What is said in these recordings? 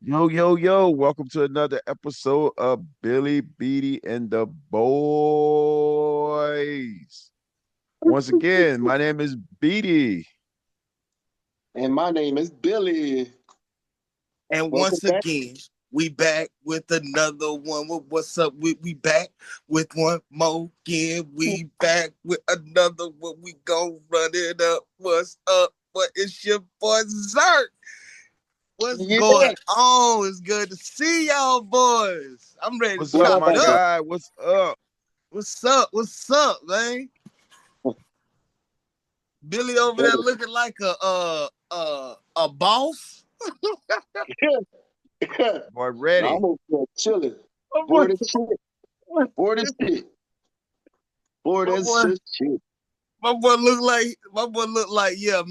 Yo, yo, yo, welcome to another episode of Billy Beatty and the Boys. Once again, my name is Beatty. And my name is Billy. And Welcome once back. again, we back with another one. What's up? We back with one more again. We back with another one. We gon' run it up. What's up? What is your boy Zerk? What's Yeah. going on? It's good to see y'all boys. I'm ready to What's up, chop my it up. guy? What's up? What's up? What's up, man? Billy over there looking like a boss. Boy, ready. I'm over here chilling. My boy, Bored as shit. Bored as shit. Bored my as boy, shit. my boy look like yeah,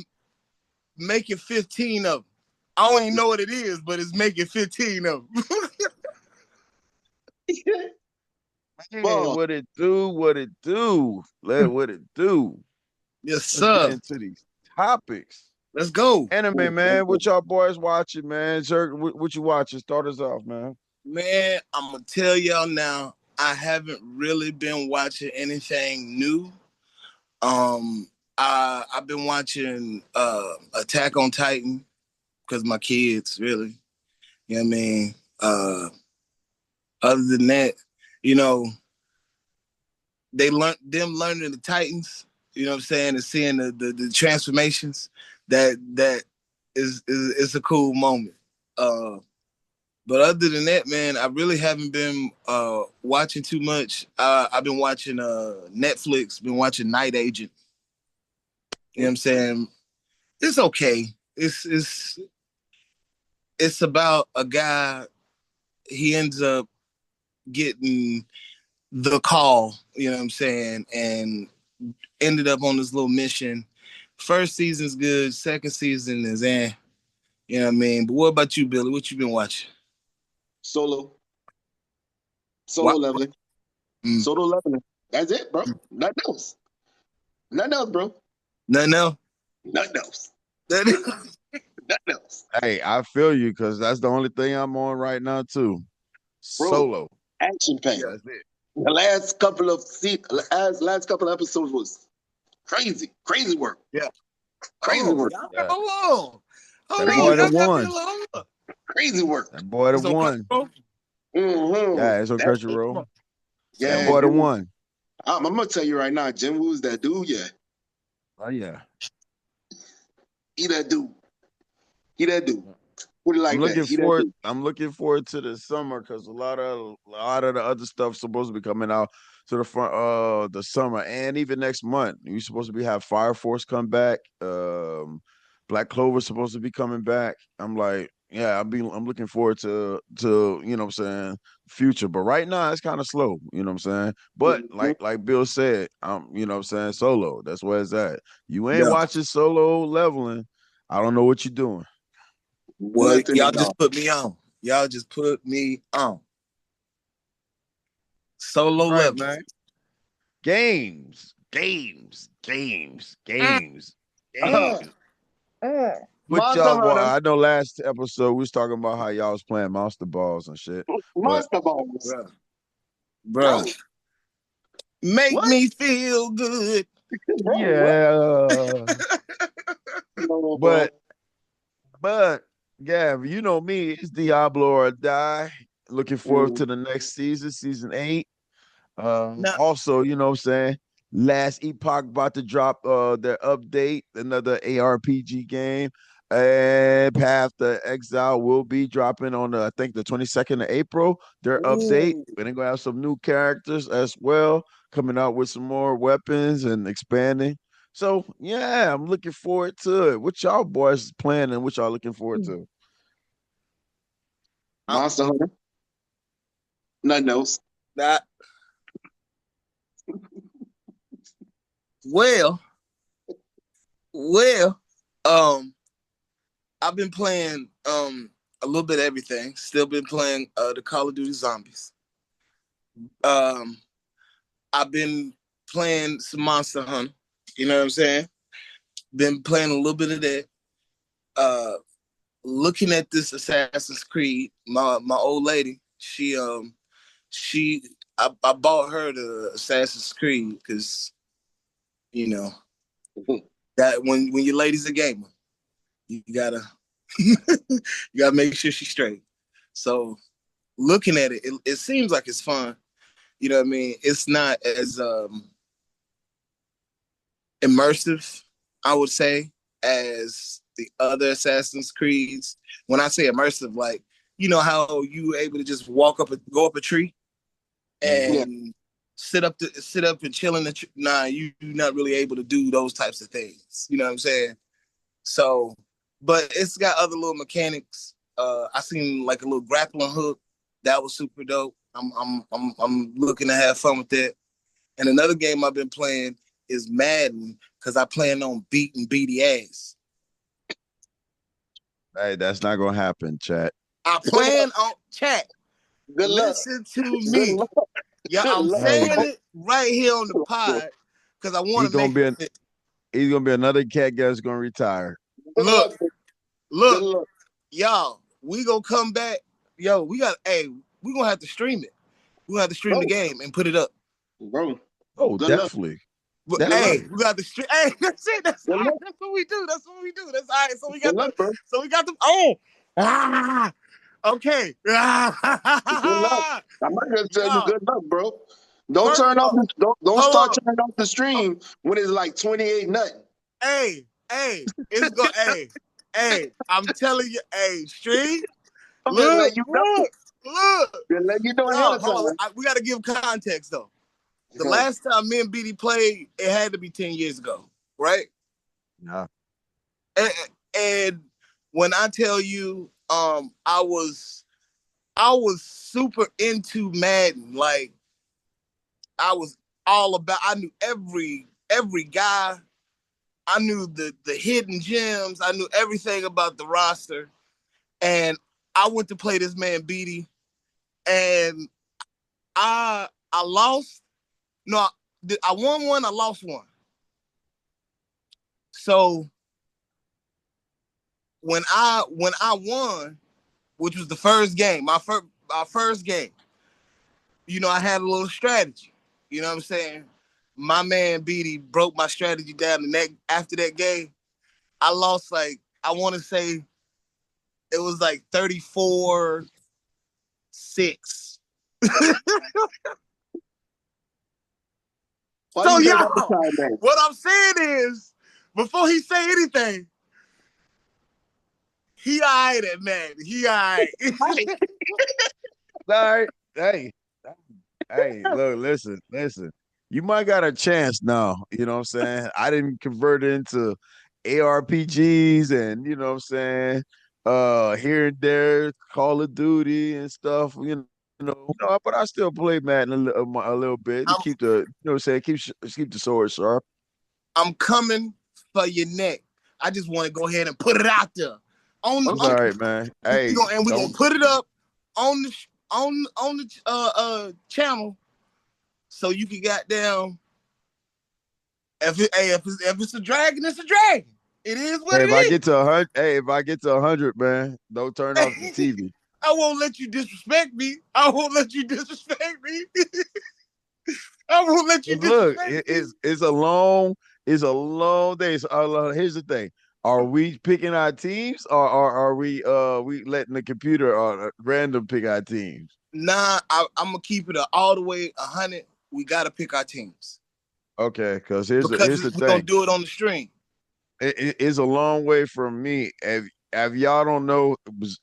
making 15 of them. I don't even know what it is, but it's making 15 of them. Man, Boss, what it do? What it do? What it do? Yes, Let's get sir. into these topics. Let's go. Anime, man. What y'all boys watching, man? Sir, what you watching? Start us off, man. Man, I'm gonna tell y'all now, I haven't really been watching anything new. Um I've been watching Attack on Titan because my kids really. You know what I mean? Other than that, you know, learning the Titans, you know what I'm saying, and seeing the transformations that is a cool moment. But other than that, man, I really haven't been watching too much. I've been watching Netflix, been watching Night Agent. You know what I'm saying? It's okay. It's about a guy. He ends up getting the call. You know what I'm saying? And ended up on this little mission. First season's good. Second season is You know what I mean? But what about you, Billy? What you been watching? solo. Solo What? leveling. Mm. Solo leveling. That's it, bro. Nothing else. Nothing else, bro. Nothing else? Nothing else. That- Nothing else. Hey, I feel you because that's the only thing I'm on right now, too. Bro, Solo. action packed. Yeah, that's it. The last couple of episodes was crazy. Crazy work. yeah. Crazy Oh, work. y'all, Yeah. hold on. That Hold Crazy boy on. the Y'all work. got me a one. little. Crazy work. That boy the It's on one. Cutthroat. Mm-hmm. Yeah, it's on That's Crunchyroll. That yeah, boy the dude. one. I'm gonna tell you right now, Jim Woo's that dude. Yeah, Oh yeah. he that dude. He that dude. Put it like that. He that dude. I'm looking forward to the summer because a lot of the other stuff's supposed to be coming out to the front the summer and even next month. You're supposed to be have Fire Force come back. Black Clover's supposed to be coming back. I'm like, yeah, I'm looking forward to you know what I'm saying, future. But right now it's kind of slow, you know what I'm saying? But Mhm. like Bill said, you know what I'm saying, solo. That's where it's at. You ain't Yeah. watching solo leveling. I don't know what you're doing. Well, Nothing y'all at just all, put me on. Y'all just put me on. Solo Right, level. man. Games, games, games, Mm, games, uh, games. What Monster y'all? Well, Hunter, I know last episode we was talking about how y'all was playing monster balls and shit. But Monster Balls, bruh. bro. Bruh. Make What, me feel good. bro? What? yeah, No, but bro. but yeah, you know me, it's Diablo or die. Looking forward Mm, to the next season, season 8. Now, Also, you know what I'm saying? Last Epoch about to drop their update, another ARPG game. And Path to Exile will be dropping on I think the 22nd of April. Their update. ooh, And they're gonna have some new characters as well, coming out with some more weapons and expanding. So yeah, I'm looking forward to it. What y'all boys playing and what y'all looking forward to? I'm Monster Hunter, nothing else. not well, well, um, I've been playing a little bit of everything. Still been playing the Call of Duty Zombies. Um, I've been playing some Monster Hunter. You know what I'm saying? Been playing a little bit of that. A looking at this Assassin's Creed, my old lady, I bought her the Assassin's Creed because you know that when your lady's a gamer, you gotta you gotta make sure she's straight. So looking at it seems like it's fun. You know what I mean? It's not as immersive, I would say, as the other Assassin's Creeds. When I say immersive, like you know how you were able to just go up a tree Yeah. and sit up and chill in the tree. Nah, you're not really able to do those types of things. You know what I'm saying? So, but it's got other little mechanics. I seen like a little grappling hook that was super dope. I'm looking to have fun with that. And another game I've been playing is Madden because I plan on beating BD ass. Hey, that's not gonna happen, chat. I Good plan luck. on chat. Good luck. Listen to Good me. luck. Yeah, Good I'm luck. Hey, saying it right here on the pod because I want he to gonna make be it an, fit. he's gonna be another cat guy that's gonna retire. Good Look, luck. Good look, luck. y'all, we gonna come back. Yo, we gonna have to stream it. We gonna have to stream the Bro. game and put it up. Bro. Oh, Good luck. definitely, But Good luck. hey, definitely. we got the stream. Hey, that's it. That's Good all right. luck. That's what we do. That's what we do. That's all right. Good luck, bro. So we got the okay. Good luck. I might just tell you Y'all, good luck, bro. Don't first of turn off all, the don't start hold turning off the on. stream when it's like 28 nothing. It's go. I'm telling you, stream. I'm just Look, letting you know. look, look. Just letting you know ahead Y'all, of hold on. time. We got to give context though. The Okay. last time me and BD played, it had to be 10 years ago, right? Yeah. And, and when I tell you, I was super into Madden. Like I was all about. I knew every guy. I knew the hidden gems. I knew everything about the roster. And I went to play this man BD, and I lost. No, I won one. I lost one. So when I won, which was the first game, my first game, you know, I had a little strategy. You know what I'm saying? My man Beatty broke my strategy down, and that after that game, I lost like I want to say it was like 34-6. Why So you say that the y'all, time, man? what I'm saying is, before he say anything, he alright at man. He alright. All right. Hey, hey, look, listen. You might got a chance now. You know what I'm saying? I didn't convert it into ARPGs and you know what I'm saying, here and there, Call of Duty and stuff, but I still play Madden a little bit to I'm keep the you know what I'm saying, keep the sword sharp. I'm coming for your neck. I just want to go ahead and put it out there. It's Okay. all right, man. Hey, We gonna don't put it up on the channel so you can goddamn if it's a dragon, it's a dragon. It is what hey, if I it get to 100, hey, if I get to 100, man, don't turn off the is. TV. I won't let you disrespect me. I won't let you disrespect me. I won't let you Look, disrespect me. it's a long day. So here's the thing: are we picking our teams, or are we letting the computer random pick our teams? Nah, I'm gonna keep it all the way 100. We gotta pick our teams Okay, because because here's the we're gonna thing: do it on the stream. it's a long way from me. If y'all don't know,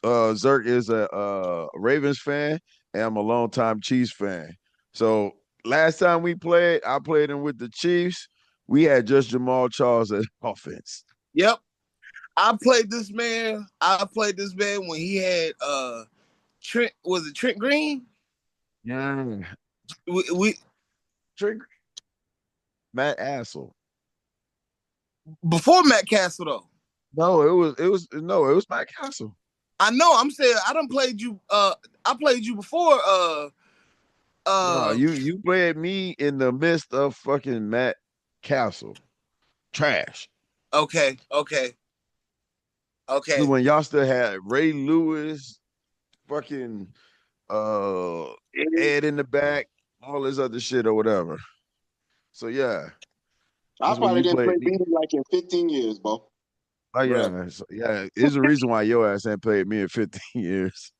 Zerk is a Ravens fan, and I'm a longtime Chiefs fan. So last time we played, I played him with the Chiefs. We had just Jamal Charles at offense. Yep. I played this man when he had Trent. Was it Trent Green? Yeah. We Trick Matt Assel. before Matt Castle though. No, it was Matt Castle. I know. I'm saying I done played you. I played you before. No, Uh. you played me in the midst of fucking Matt Castle. Trash. Okay. Okay. This is Okay. when y'all still had Ray Lewis, fucking Ed in the back, all this other shit or whatever. So yeah, I that's when probably you didn't played play me. BD like in 15 years, bro. Oh Bruh. yeah, so, yeah. There's a reason why your ass ain't played me in 15 years.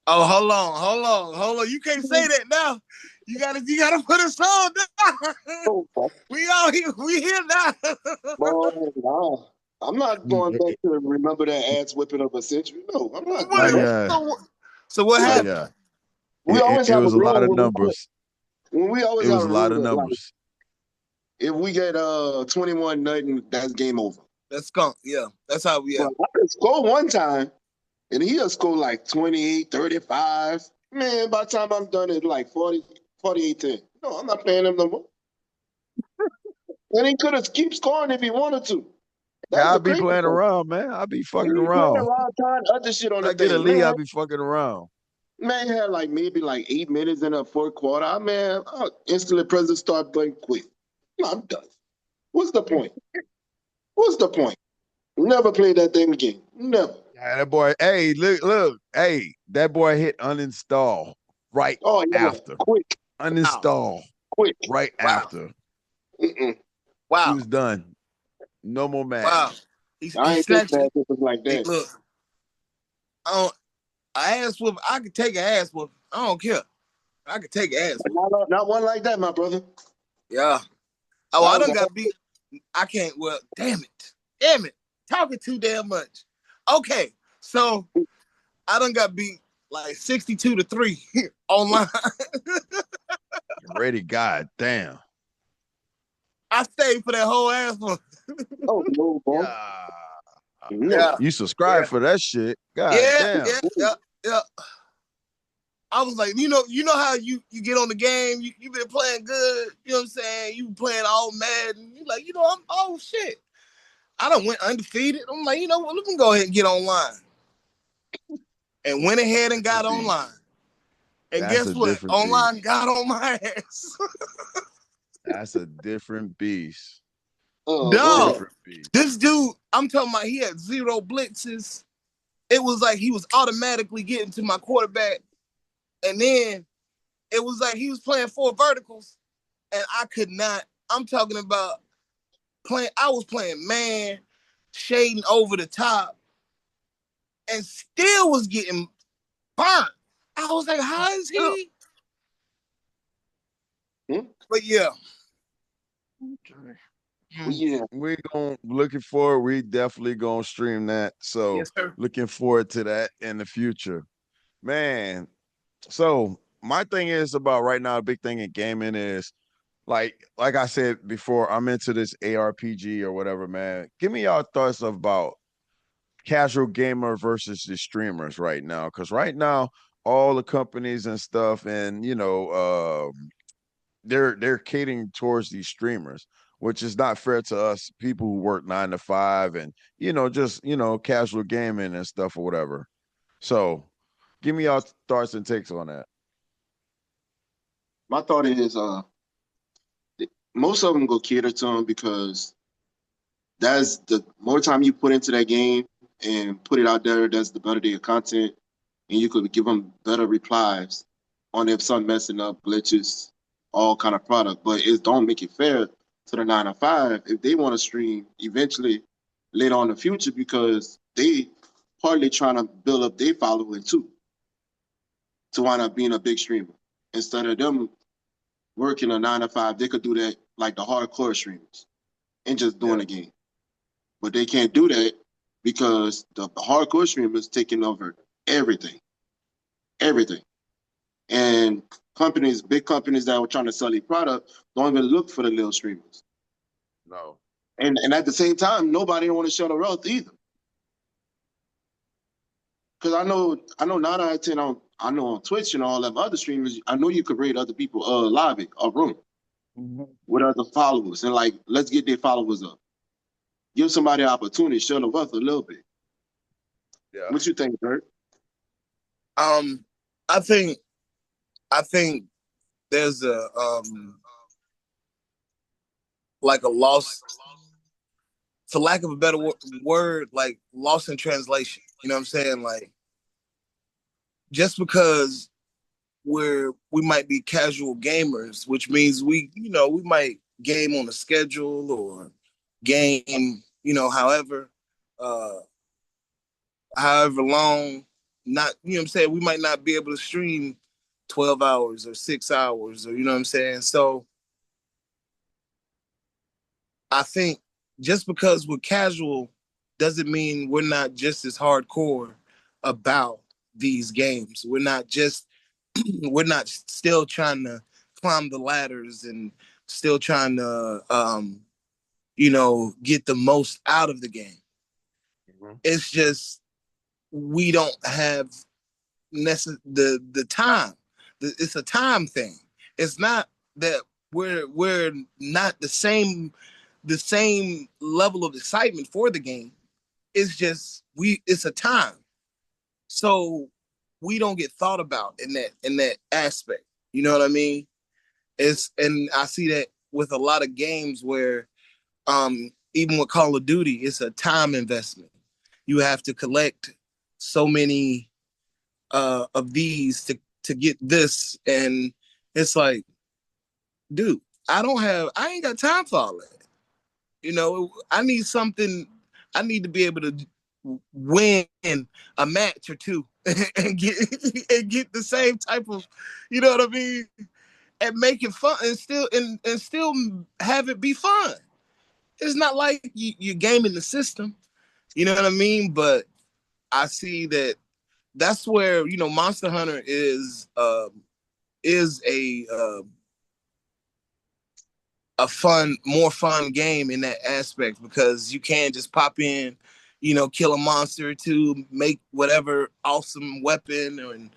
Oh, hold on. You can't say that now. You gotta put us on now. Oh, We all here. We here now. boy, nah. I'm not going back to remember that ass whipping of a century. No, I'm not Oh doing that. yeah, So what oh happened? yeah. We always It have a was a lot rule of numbers. when we always It have was a a lot rule of that like numbers. if we get 21 nothing, that's game over. That's skunk. Yeah, that's how we But are. I could score one time and he'll score like 28, 35. Man, by the time I'm done, it's like 40, 48-10. No, I'm not playing him no more. And he could have keep scoring if he wanted to. That's Yeah, I the be crazy playing part. around, man. I be He fucking be playing around. around time, other shit on When the I get a thing. lead, I Man, be fucking around. man had like maybe like 8 minutes in the fourth quarter. Man, I'll instantly press the start button quick. No, I'm done. What's the point? What's the point? Never play that thing again. Never. Yeah, that boy. Hey, look. Hey, that boy hit uninstall right Oh yeah, after. quick, Wow. Uninstall quick. right Wow. after. Mm-mm. He Wow. was done. No more Wow. Madden. He I ain't think snatched that it. it was like Hey, that. look, I don't, a ass whoop. I could take an ass whoop. I don't care. I could take an ass But whoop. not one like that, my brother. Yeah. Oh, I I was done like, got beat. I can't. Well, damn it. Damn it. Talking too damn much. Okay. So I done got beat like 62-3 online. Ready, god damn. I stayed for that whole ass whoop. oh no, boy. Yeah. No. Yeah. You subscribe Yeah. for that shit. God Yeah. damn. Yeah. Yeah. Yeah. I was like, you know how you get on the game, you been playing good, you know what I'm saying? You playing all mad, and you like, oh shit. I done went undefeated. I'm like, you know what, let me go ahead and get online. And went ahead and That's a got beast. online. And That's guess a what? different Online beast. got on my ass. That's a different beast. Uh-huh. Dog. Different beast. This dude, I'm talking about he had 0 blitzes. It was like he was automatically getting to my quarterback. And then it was like he was playing 4 verticals. And I could not. I'm talking about I was playing man, shading over the top, and still was getting burnt. I was like, how is he? Hmm? But yeah. Okay. Yeah. We going looking forward. We definitely gonna stream that. So Yes, sir. looking forward to that in the future. Man. So my thing is about right now, a big thing in gaming is like I said before, I'm into this ARPG or whatever, man. Give me y'all thoughts about casual gamer versus the streamers right now. Cause right now, all the companies and stuff, and they're catering towards these streamers, which is not fair to us people who work 9 to 5 and just casual gaming and stuff or whatever. So give me y'all thoughts and takes on that. My thought is most of them go cater to them because that's the more time you put into that game and put it out there, that's the better their content, and you could give them better replies on if something messing up, glitches, all kind of product. But it don't make it fair to the 9 to 5 if they want to stream eventually later on in the future because they partly trying to build up their following too to wind up being a big streamer instead of them working a 9 to 5. They could do that like the hardcore streamers and just doing Yeah. the game. But they can't do that because the hardcore streamers taking over everything, everything. And companies, big companies that were trying to sell their product, don't even look for the little streamers. No. And at the same time, nobody don't want to show the wealth either. Because I know 9 out of 10 I know on Twitch and all them other streamers, I know you could rate other people live a room Mhm. with other followers and like let's get their followers up. Give somebody an opportunity, show the wealth a little bit. Yeah. What you think, Bert? Um, I think I think there's a like a loss for lack of a better word, like lost in translation. You know what I'm saying? Like just because we might be casual gamers, which means we might game on a schedule or game, uh however long, not what I'm saying, we might not be able to stream 12 hours or 6 hours or what I'm saying. So I think just because we're casual doesn't mean we're not just as hardcore about these games. We're not still trying to climb the ladders and still trying to get the most out of the game. Mhm. It's just we don't have the time. It's a time thing. It's not that we're not the same level of excitement for the game. It's just it's a time. So we don't get thought about in that aspect. You know what I mean? And I see that with a lot of games where even with Call of Duty, it's a time investment. You have to collect so many of these to get this, and it's like, dude, I ain't got time for all that. I need something. I need to be able to win a match or two and get the same type of, you know what I mean, and make it fun and still have it be fun. It's not like you're gaming the system, you know what I mean. But I see that that's where Monster Hunter is a more fun game in that aspect because you can just pop in, kill a monster to make whatever awesome weapon and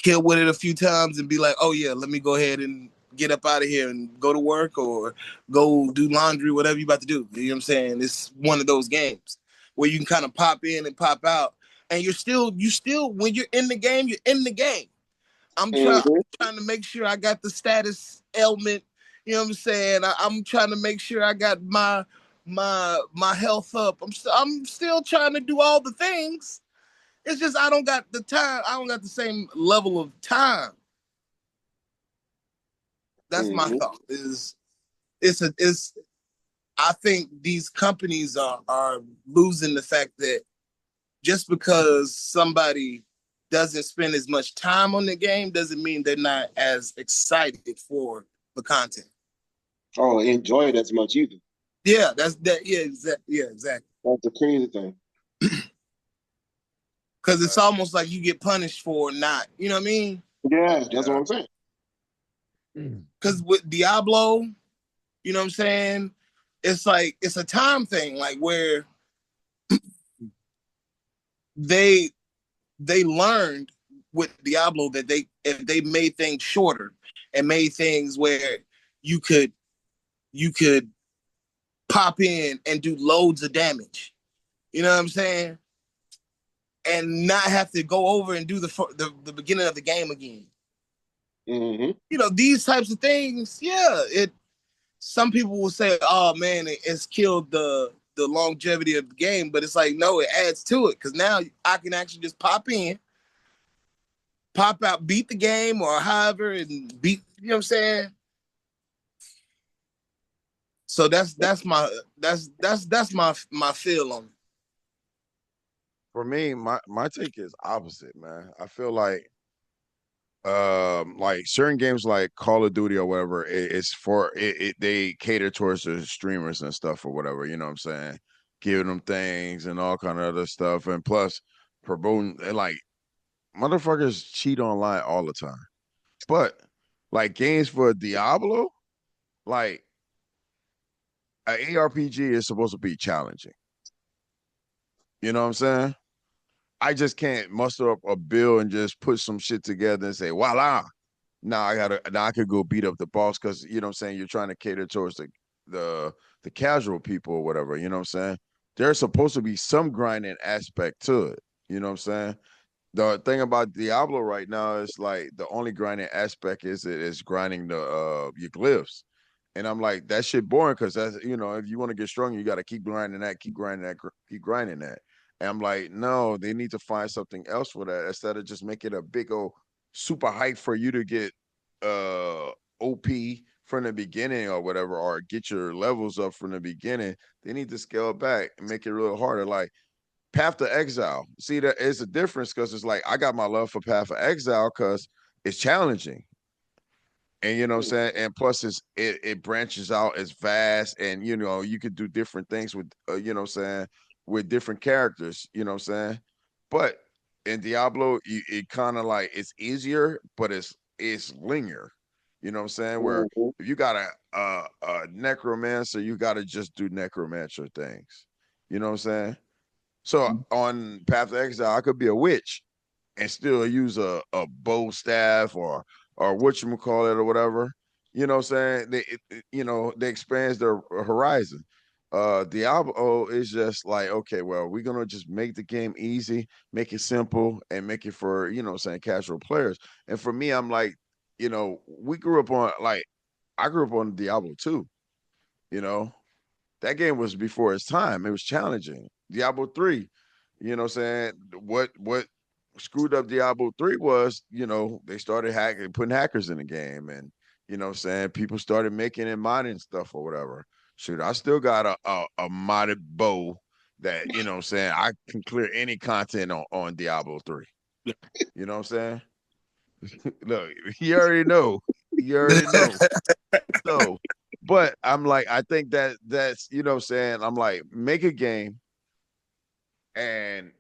kill with it a few times and be like, oh yeah, let me go ahead and get up out of here and go to work or go do laundry, whatever you about to do. You know what I'm saying? It's one of those games where you can kind of pop in and pop out, and you still when you're in the game, you're in the game. Mm-hmm. I'm trying to make sure I got the status ailment. You know what I'm saying? I'm trying to make sure I got my health up. I'm still trying to do all the things. It's just I don't got the time. I don't got the same level of time. That's my Mm-hmm. thought. It's I think these companies are losing the fact that just because somebody doesn't spend as much time on the game doesn't mean they're not as excited for the content. Oh, enjoy it as much either. Yeah, that's that. Yeah, exactly. That's the crazy thing. Because it's Right. almost like you get punished for not. You know what I mean? Yeah, that's what Yeah. I'm saying. Because with Diablo, you know what I'm saying? It's like it's a time thing, like where they they learned with Diablo that if they made things shorter and made things where you could you could pop in and do loads of damage. You know what I'm saying? And not have to go over and do the beginning of the game again. Mm-hmm. These types of things, yeah, it some people will say, oh man, it's killed the longevity of the game, but it's like no, it adds to it because now I can actually just pop in, pop out, beat the game or however, and beat. You know what I'm saying? So that's my feel on it. For me, my take is opposite, man. I feel like certain games like Call of Duty or whatever, it's for they cater towards the streamers and stuff or whatever, you know what I'm saying? Giving them things and all kind of other stuff. And plus promoting and like motherfuckers cheat online all the time. But like games for Diablo, like an ARPG is supposed to be challenging. You know what I'm saying? I just can't muster up a bill and just put some shit together and say, voila. Now I could go beat up the boss because you know what I'm saying, you're trying to cater towards the the casual people or whatever, you know what I'm saying? There's supposed to be some grinding aspect to it. You know what I'm saying? The thing about Diablo right now is like the only grinding aspect is it is grinding the your glyphs. And I'm like, that shit boring because that's if you want to get stronger, you got to keep grinding that. And I'm like, no, they need to find something else for that instead of just make it a big old super hype for you to get OP from the beginning or whatever, or get your levels up from the beginning. They need to scale back and make it a little harder. Like Path to Exile. See, that it's a difference because it's like I got my love for Path of Exile because it's challenging. And you know what I'm saying? And plus it branches out as vast and you could do different things with what I'm saying, with different characters, you know what I'm saying? But in Diablo, it kind of like it's easier, but it's linear. You know what I'm saying? Where Mhm. if you got a necromancer, you got to just do necromancer things. You know what I'm saying? So on Path to Exile, I could be a witch and still use a bow staff or what you call it or whatever. You know what I'm saying? They expands their horizon. Diablo is just like, okay, well, we're gonna just make the game easy, make it simple, and make it for what I'm saying, casual players. And for me, I'm like, we grew up on like I grew up on Diablo 2, you know, that game was before its time. It was challenging. Diablo 3, you know what I'm saying? What screwed up Diablo 3 was, they started hacking, putting hackers in the game, and what I'm saying, people started making and modding stuff or whatever. Shoot, I still got a modded bow that, what I'm saying, I can clear any content on Diablo 3. You know what I'm saying? Look, you already know. You already know. So, but I'm like, I think that's what I'm saying. I'm like, make a game and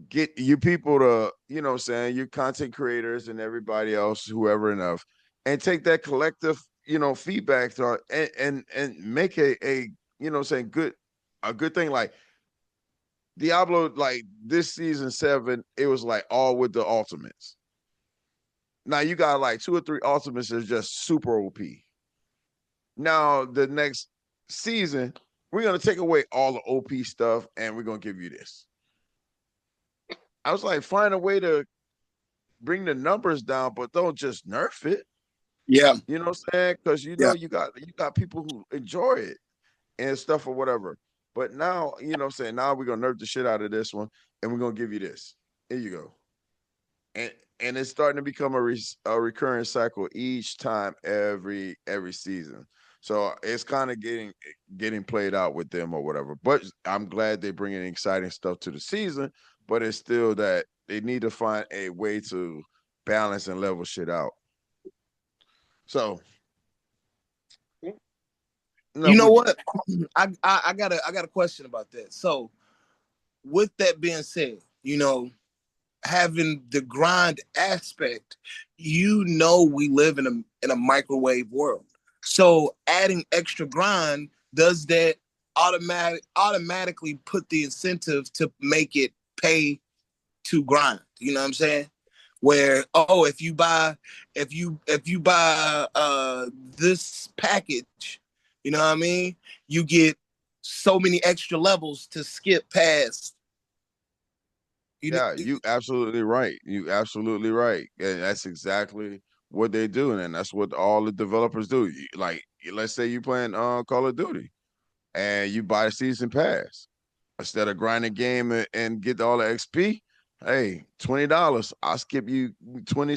get you people to, what I'm saying, your content creators and everybody else, whoever enough, and take that collective, feedback to and make a what I'm saying, a good thing. Like Diablo, like this season 7, it was like all with the ultimates. Now you got like 2 or 3 ultimates that are just super OP. Now the next season, we're gonna take away all the OP stuff and we're gonna give you this. I was like, find a way to bring the numbers down, but don't just nerf it. Yeah, You know what I'm saying? Because yeah. you got people who enjoy it and stuff or whatever. But now, what I'm saying, now we're gonna nerf the shit out of this one and we're gonna give you this. Here you go. And it's starting to become a recurring cycle each time, every season. So it's kind of getting played out with them or whatever. But I'm glad they're bringing exciting stuff to the season. But it's still that they need to find a way to balance and level shit out. So You enough know with what? I got a question about that. So with that being said, having the grind aspect, we live in a microwave world. So adding extra grind, does that automatically put the incentive to make it pay to grind? You know what I'm saying? Where, oh, if you buy this package, you know what I mean, you get so many extra levels to skip past. You know, Yeah, you absolutely right. You absolutely right. And that's exactly what they do. And that's what all the developers do. Like, let's say you playing Call of Duty and you buy a season pass. Instead of grinding game and get all the XP, hey, $20. I'll skip you 20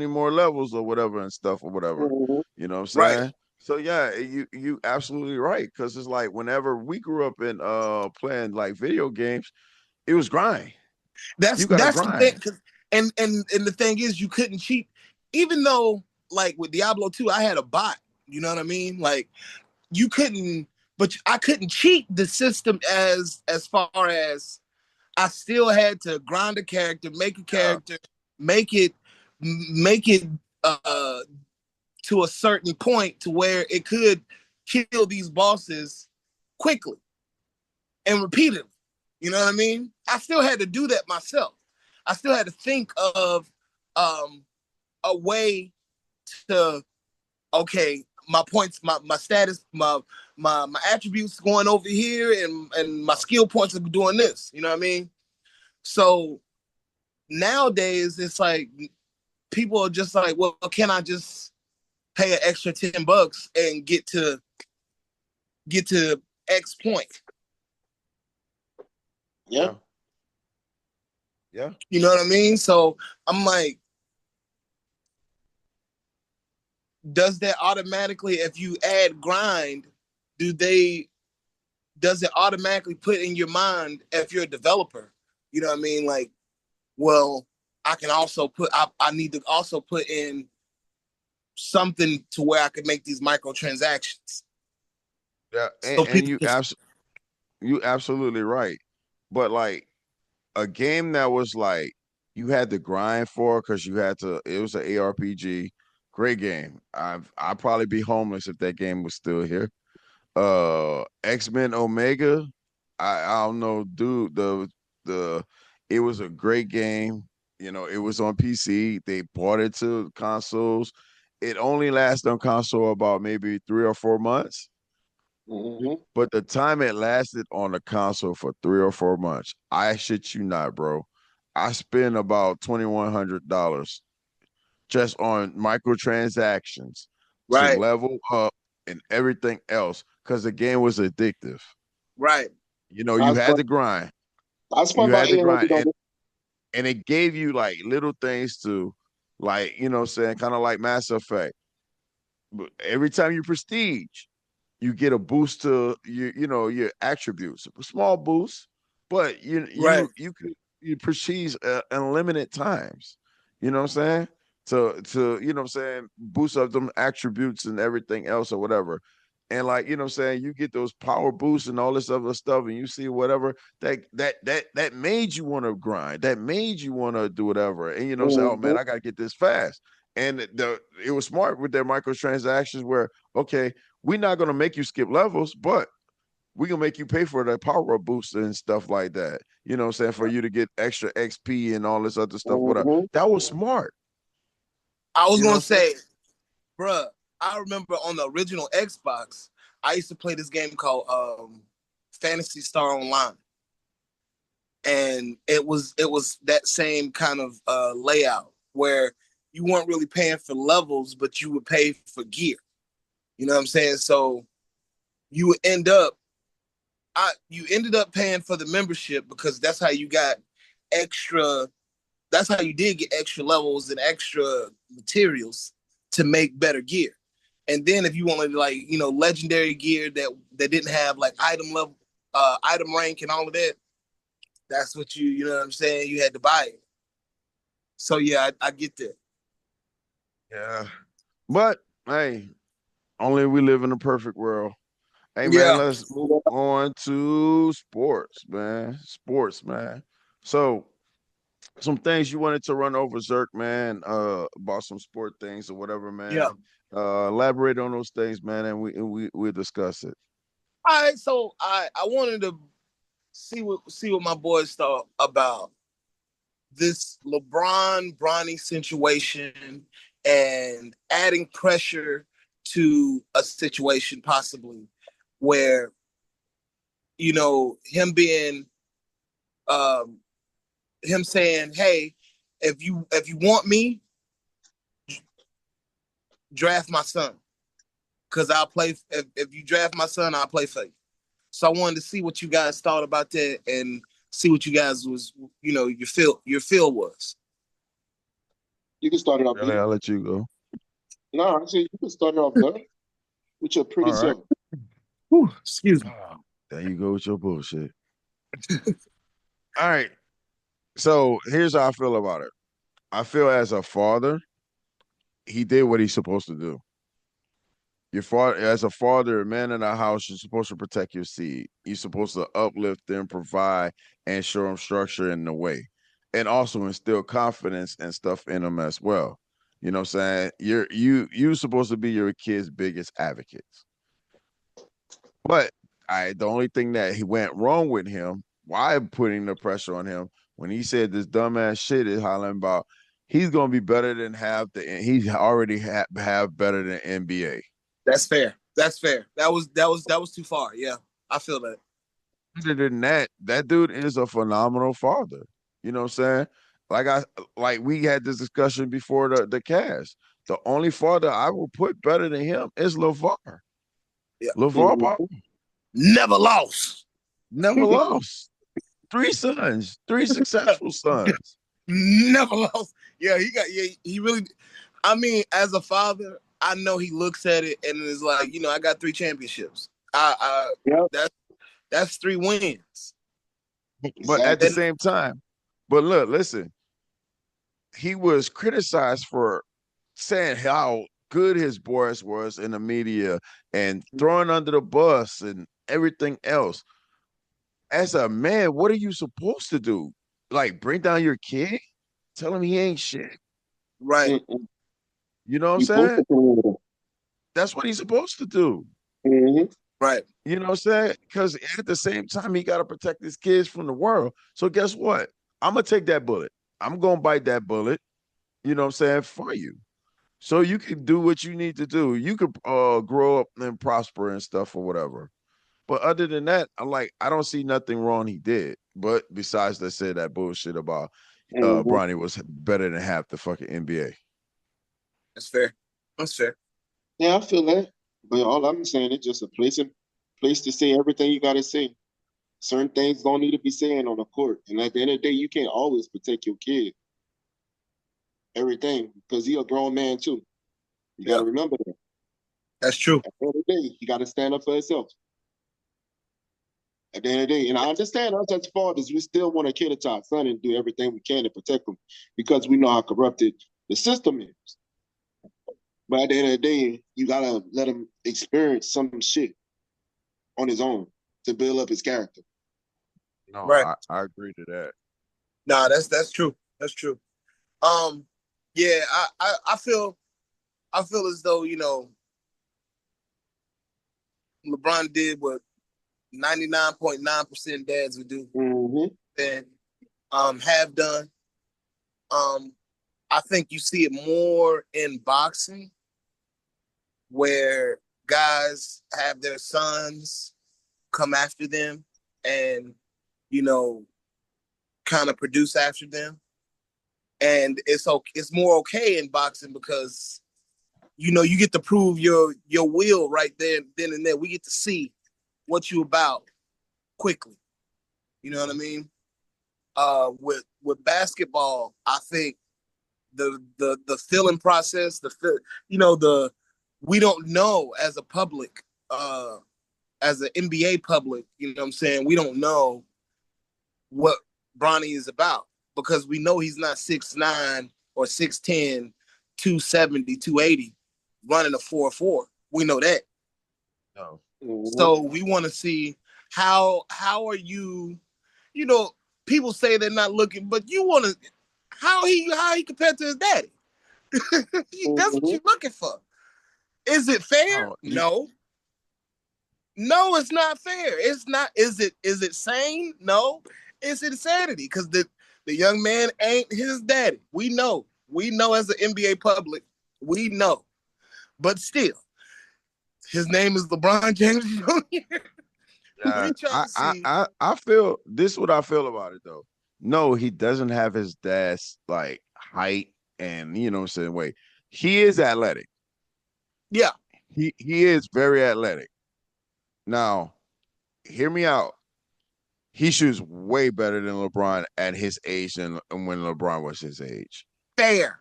more levels or whatever and stuff or whatever. Mhm. You know what I'm right? saying? So yeah, you absolutely right. Cause it's like whenever we grew up in playing like video games, it was grind. That's You gotta that's the thing. grind. And the thing is, you couldn't cheat, even though like with Diablo 2, I had a bot. You know what I mean? Like you couldn't, but I couldn't cheat the system as far as I still had to grind a character, make a Yeah. character, make it make it uh to a certain point to where it could kill these bosses quickly and repeatedly. You know what I mean? I still had to do that myself. I still had to think of um, a way to, okay, my points, my status, my attributes going over here, and my skill points are doing this. You know what I mean? So nowadays, it's like people are just like, well, can I just pay an extra $10 and get to get to X point. Yeah. Yeah. Yeah. You know what I mean? So I'm like, does that automatically, if you add grind, do they does it automatically put in your mind if you're a developer? You know what I mean? Like, well, I can also I need to also put in something to where I can make these microtransactions. Yeah. So And people can, you absolutely right. But like a game that was like you had to grind for because you had to. It was an ARPG. Great game. I'd probably be homeless if that game was still here. X-Men Omega. I don't know, dude. The it was a great game. You know, it was on PC. They brought it to consoles. It only lasted on console about maybe 3 or 4 months. Mm-hmm. But the time it lasted on the console for 3 or 4 months, I shit you not, bro. I spent about $2,100 just on microtransactions to right, level up and everything else because the game was addictive. right, You know, you I had spent to grind. I spent You about had to grind. 800 on this. And it gave you like little things to like, you know what I'm saying, kind of like Mass Effect. But every time you prestige, you get a boost to your attributes, a small boost, but right. you prestige unlimited times. You know what I'm saying? To you know what I'm saying, boost up them attributes and everything else or whatever. And like, you know what I'm saying, you get those power boosts and all this other stuff, and you see whatever that made you want to grind, that made you want to do whatever. And you know, say, oh Mm-hmm. man, I gotta get this fast. And it was smart with their microtransactions where, okay, we're not gonna make you skip levels, but we're gonna make you pay for the power up boost and stuff like that. You know what I'm saying? For you to get extra XP and all this other stuff, whatever. Mm-hmm. That was smart. I was You know gonna what I'm saying? say, bruh, I remember on the original Xbox, I used to play this game called Fantasy Star Online, and it was that same kind of layout where you weren't really paying for levels, but you would pay for gear. You know what I'm saying? So you would end up, you ended up paying for the membership because that's how you got extra. That's how you did get extra levels and extra materials to make better gear. And then if you wanted like legendary gear that didn't have like item level, item rank and all of that, that's what you know what I'm saying. You had to buy it. So yeah, I get that. Yeah. But hey, only we live in a perfect world. Hey man, Yeah. let's move on to sports, man. Sports, man. So some things you wanted to run over, Zerk, man, about some sport things or whatever, Yeah. man. Elaborate on those things, man, and we'll discuss it. All right. So I wanted to see what my boys thought about this LeBron Bronny situation and adding pressure to a situation possibly where him being um him saying, "Hey, if you want me, draft my son because I'll play. If you draft my son, I'll play for you." So I wanted to see what you guys thought about that and see what you guys was your feel was. You can start it off, Really, B. I'll let you go. No, I said you can start it off there with your pretty All right. self. Whew, excuse me. Oh, there you go with your bullshit. All right. So here's how I feel about it. I feel as a father, he did what he's supposed to do. Your father, as a father, a man in the house, you're supposed to protect your seed. You're supposed to uplift them, provide, and show them structure in the way, and also instill confidence and stuff in them as well. You know what I'm saying? You supposed to be your kid's biggest advocates. But the only thing that he went wrong with him, why putting the pressure on him when he said this dumbass shit is hollering about he's gonna be better than he's already have better than NBA. That's fair. That's fair. That was too far. Yeah, I feel that. Other than that, that dude is a phenomenal father. You know what I'm saying? Like I like we had this discussion before the cast. The only father I will put better than him is LeVar. Yeah. LeVar Mm-hmm. Ball. Never lost. Never lost. Three sons, three successful sons. Never lost. Yeah, he really. I mean, as a father, I know he looks at it and is like, I got 3 championships. Yep. That's 3 wins. But at the Exactly. And same time, but look, listen, he was criticized for saying how good his voice was in the media and throwing under the bus and everything else. As a man, what are you supposed to do? Like bring down your kid? Tell him he ain't shit. right, Mm-mm. You know what I'm You supposed saying? to play with him. That's what he's supposed to do. Mm-hmm. right, You know what I'm saying? Because at the same time, he got to protect his kids from the world. So guess what? I'm gonna take that bullet. I'm gonna bite that bullet. You know what I'm saying, for you. So you can do what you need to do. You could grow up and prosper and stuff or whatever. But other than that, I don't see nothing wrong he did. But besides, let's say that bullshit about Mm-hmm. Bronny was better than half the fucking NBA. that's fair. That's fair. Yeah, I feel that. But all I'm saying is just a place to say everything you gotta say. Certain things don't need to be saying on the court. And at the end of the day, you can't always protect your kid. Everything. Because he a grown man too. You Yeah, gotta remember that. that's true. At the end of the day, he gotta stand up for himself. At the end of the day. And I understand us as fathers, we still want to cater to our son and do everything we can to protect him because we know how corrupted the system is. But at the end of the day, you gotta let him experience some shit on his own to build up his character. No, Right. I agree to that. Nah, that's true. That's true. Um, yeah, I feel as though LeBron did what 99.9% dads would do Mm-hmm. and have done. Um, I think you see it more in boxing where guys have their sons come after them and you know kind of produce after them, and it's more okay in boxing because you get to prove your will right there then and there. We get to see what you about quickly. You know what I mean? With basketball, I think the feeling process, the we don't know as a public, as an NBA public, you know what I'm saying? We don't know what Bronny is about because we know he's not 6'9" or 6'10", 270, 280, running a 4.4. We know that. No. Mm-hmm. So we want to see how are you, you know, people say they're not looking, but you want to how he compared to his daddy. That's what Mm-hmm. you're looking for. Is it fair? No, No. No, it's not fair. It's not. Is it sane? No. It's insanity because the young man ain't his daddy. We know. We know as an NBA public. We know. But still, his name is LeBron James Jr. yeah, We trying to see. I feel this is what I feel about it though. No, he doesn't have his dad's like height and you know what I'm saying, wait. He is athletic. Yeah, He is very athletic. Now, hear me out. He shoots way better than LeBron at his age than when LeBron was his age. fair,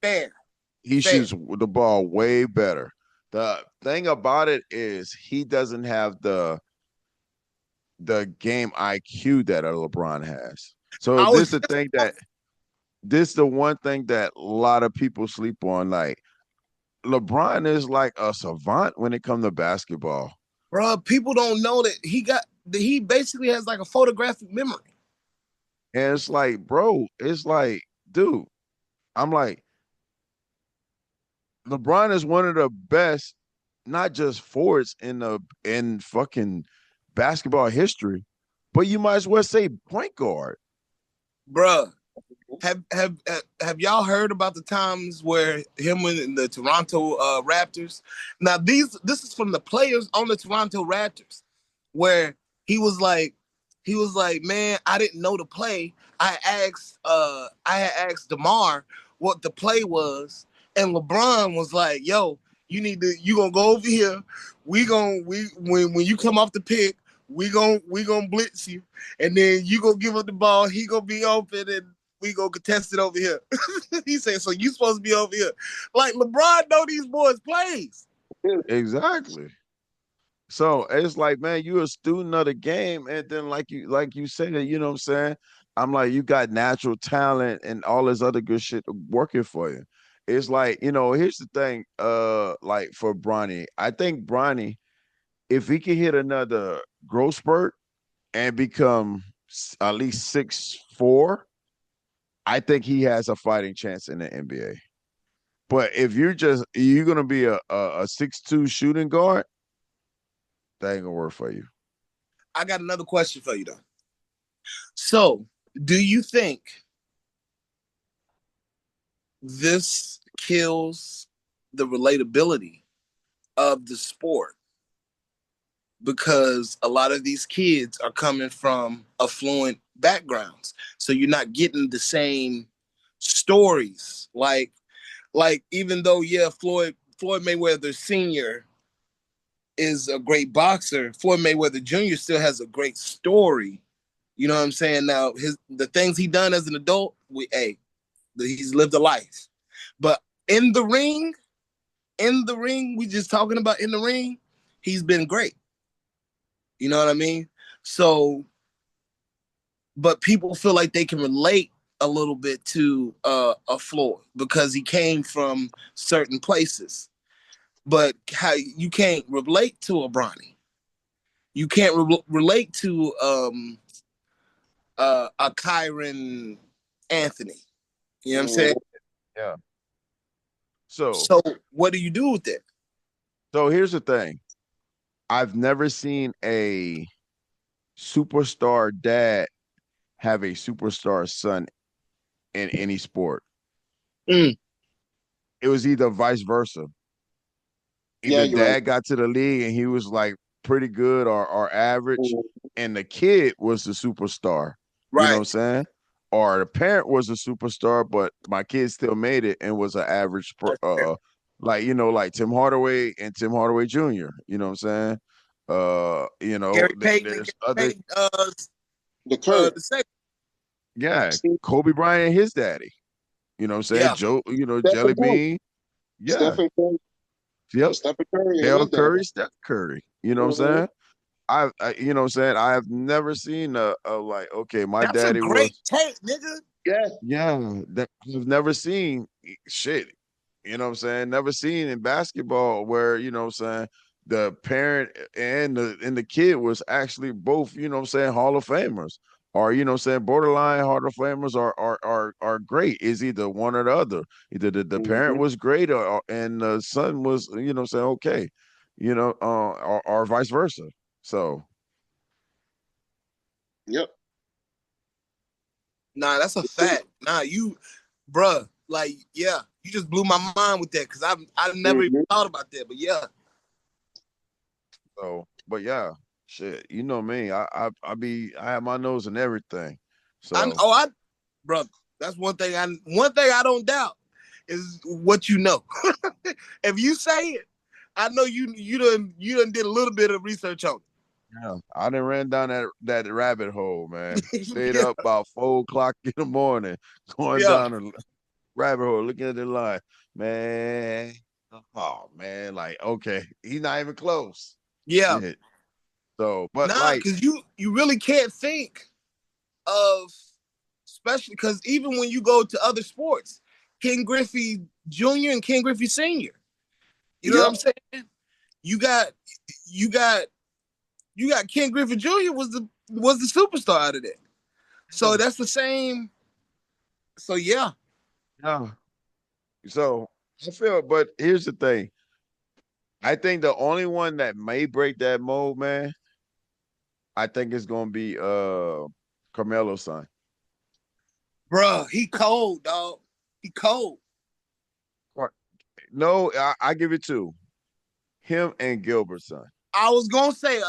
fair, He fair. shoots the ball way better. The thing about it is he doesn't have the game IQ that a LeBron has. So I this was the thing that this the one thing that a lot of people sleep on. Like LeBron is like a savant when it comes to basketball. bro. People don't know that he basically has like a photographic memory. And it's like, bro, it's like, dude, I'm like, LeBron is one of the best, not just forwards in fucking basketball history, but you might as well say point guard. Bruh, have y'all heard about the times where him and the Toronto Raptors? Now this is from the players on the Toronto Raptors, where he was like, man, I didn't know the play. I had asked DeMar what the play was, and LeBron was like, yo, You gonna go over here. When you come off the pick, we gonna blitz you, and then you gonna give up the ball. He gonna be open, and we gonna contest it over here. He said, so you supposed to be over here. Like LeBron know these boys plays. Exactly. So it's like, man, you're a student of the game, and then like you said, you know what I'm saying? I'm like, you got natural talent and all this other good shit working for you. It's like, here's the thing, like for Bronny, I think Bronny, if he can hit another growth spurt and become at least 6'4", I think he has a fighting chance in the NBA. But if you're gonna be a 6'2" shooting guard, that ain't gonna work for you. I got another question for you though. So, do you think this kills the relatability of the sport? Because a lot of these kids are coming from affluent backgrounds, so you're not getting the same stories. Like even though Floyd Mayweather Sr. is a great boxer, Floyd Mayweather Jr. still has a great story. You know what I'm saying? Now the things he done as an adult, he's lived a life. But in the ring, we just talking about in the ring, he's been great. You know what I mean? So, but people feel like they can relate a little bit to a Floyd because he came from certain places. But how you can't relate to a Bronny. You can't relate to a Kyron Anthony. You know what I'm saying? Yeah. So So what do you do with it? so here's the thing. I've never seen a superstar dad have a superstar son in any sport. Mm, It was either vice versa. Yeah, Either you're right. dad got to the league and he was like pretty good or average, Mhm. and the kid was the superstar. You know what right. I'm saying? Or the parent was a superstar, but my kid still made it and was an average, like like Tim Hardaway and Tim Hardaway Jr. You know what I'm saying? Gary Payton and There's Gary other, Payton, The Curry, the second. yeah, Steve, Kobe Bryant and his daddy. You know what I'm saying? Yeah. Joe, Jelly Stephen Curry, Bean. Yeah. Stephen Curry, Yep. Stephen Curry, and Dale his dad. Curry, Steph Curry. You know what I'm Mm-hmm. saying? You know what I'm saying? I have never seen a like, okay, my That's a daddy great was, take, nigga. Yeah. yeah, that I've never seen shit. You know what I'm saying? Never seen in basketball where, you know what I'm saying, the parent and the kid was actually both, you know what I'm saying, Hall of Famers. Or, you know what I'm saying, borderline Hall of Famers are great. Is either one or the other. Either the parent Mm-hmm. was great and the son was, you know what I'm saying, okay. Or vice versa. So Yep. Nah, that's a fact. Nah, bruh, like, yeah, you just blew my mind with that because I never even Mm-hmm. thought about that. But yeah, but yeah, shit, you know me. I have my nose in everything. I So oh I, brother, that's one thing I don't doubt is what you know. If you say it, I know you done did a little bit of research on yeah, I done ran down that rabbit hole, man. it. Stayed Yeah, up about 4 o'clock in the morning, going yeah, down the rabbit hole, looking at the line, man. Oh man, like okay, he's not even close. yeah. Shit. So, but Nah, like, because you really can't think of, especially because even when you go to other sports, King Griffey Jr. and King Griffey Sr. You know what Yep. I'm saying? You got you got you got Ken Griffey Jr. was the superstar out of that. So yeah, that's the same. So yeah, yeah. So I feel, but here's the thing. I think the only one that may break that mold, man, I think it's gonna be Carmelo's son. bruh, he cold, dog. He cold. Or- No, I give it to him and Gilbert's son. I was gonna say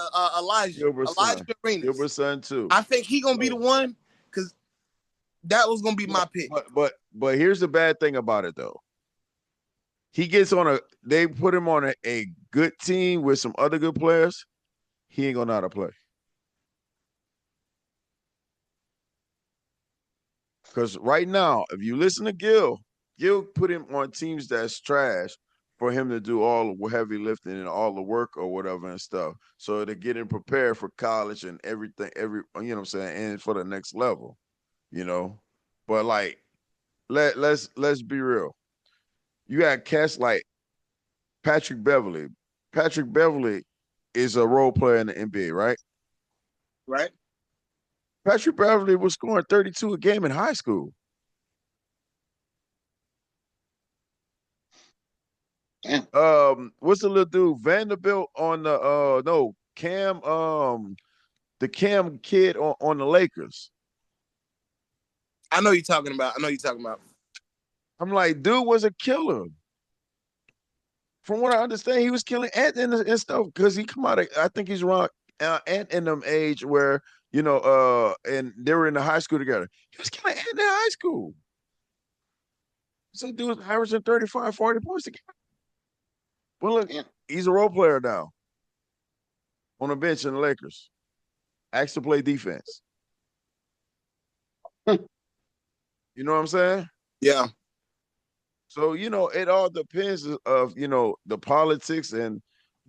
Gilbert's Elijah son. Arenas. Gilbert's son too. I think he gonna be the So, one because that was gonna be but my pick. but but but here's the bad thing about it though. He gets on they put him on a good team with some other good players. He ain't gonna know how to play. Because right now, if you listen to Gil put him on teams that's trash for him to do all the heavy lifting and all the work or whatever and stuff. So to get him prepared for college and everything, you know what I'm saying, and for the next level, you know. But like let's be real. You got cats like Patrick Beverly. Patrick Beverly is a role player in the NBA, right? Right? Patrick Beverly was scoring 32 a game in high school. Damn. What's the little dude? Vanderbilt on the no, Cam the Cam kid on the Lakers. I know you're talking about. I know you're talking about. I'm like, dude was a killer. From what I understand, he was killing Ant and stuff because he come out of, I think he's around Ant in them age where, and they were in the high school together. He was killing Ant in high school. So dude was averaging 35, 40 points a game. Well, look, Damn. he's a role player now on the bench in the Lakers. Asked to play defense. You know what I'm saying? Yeah. So, it all depends of, the politics and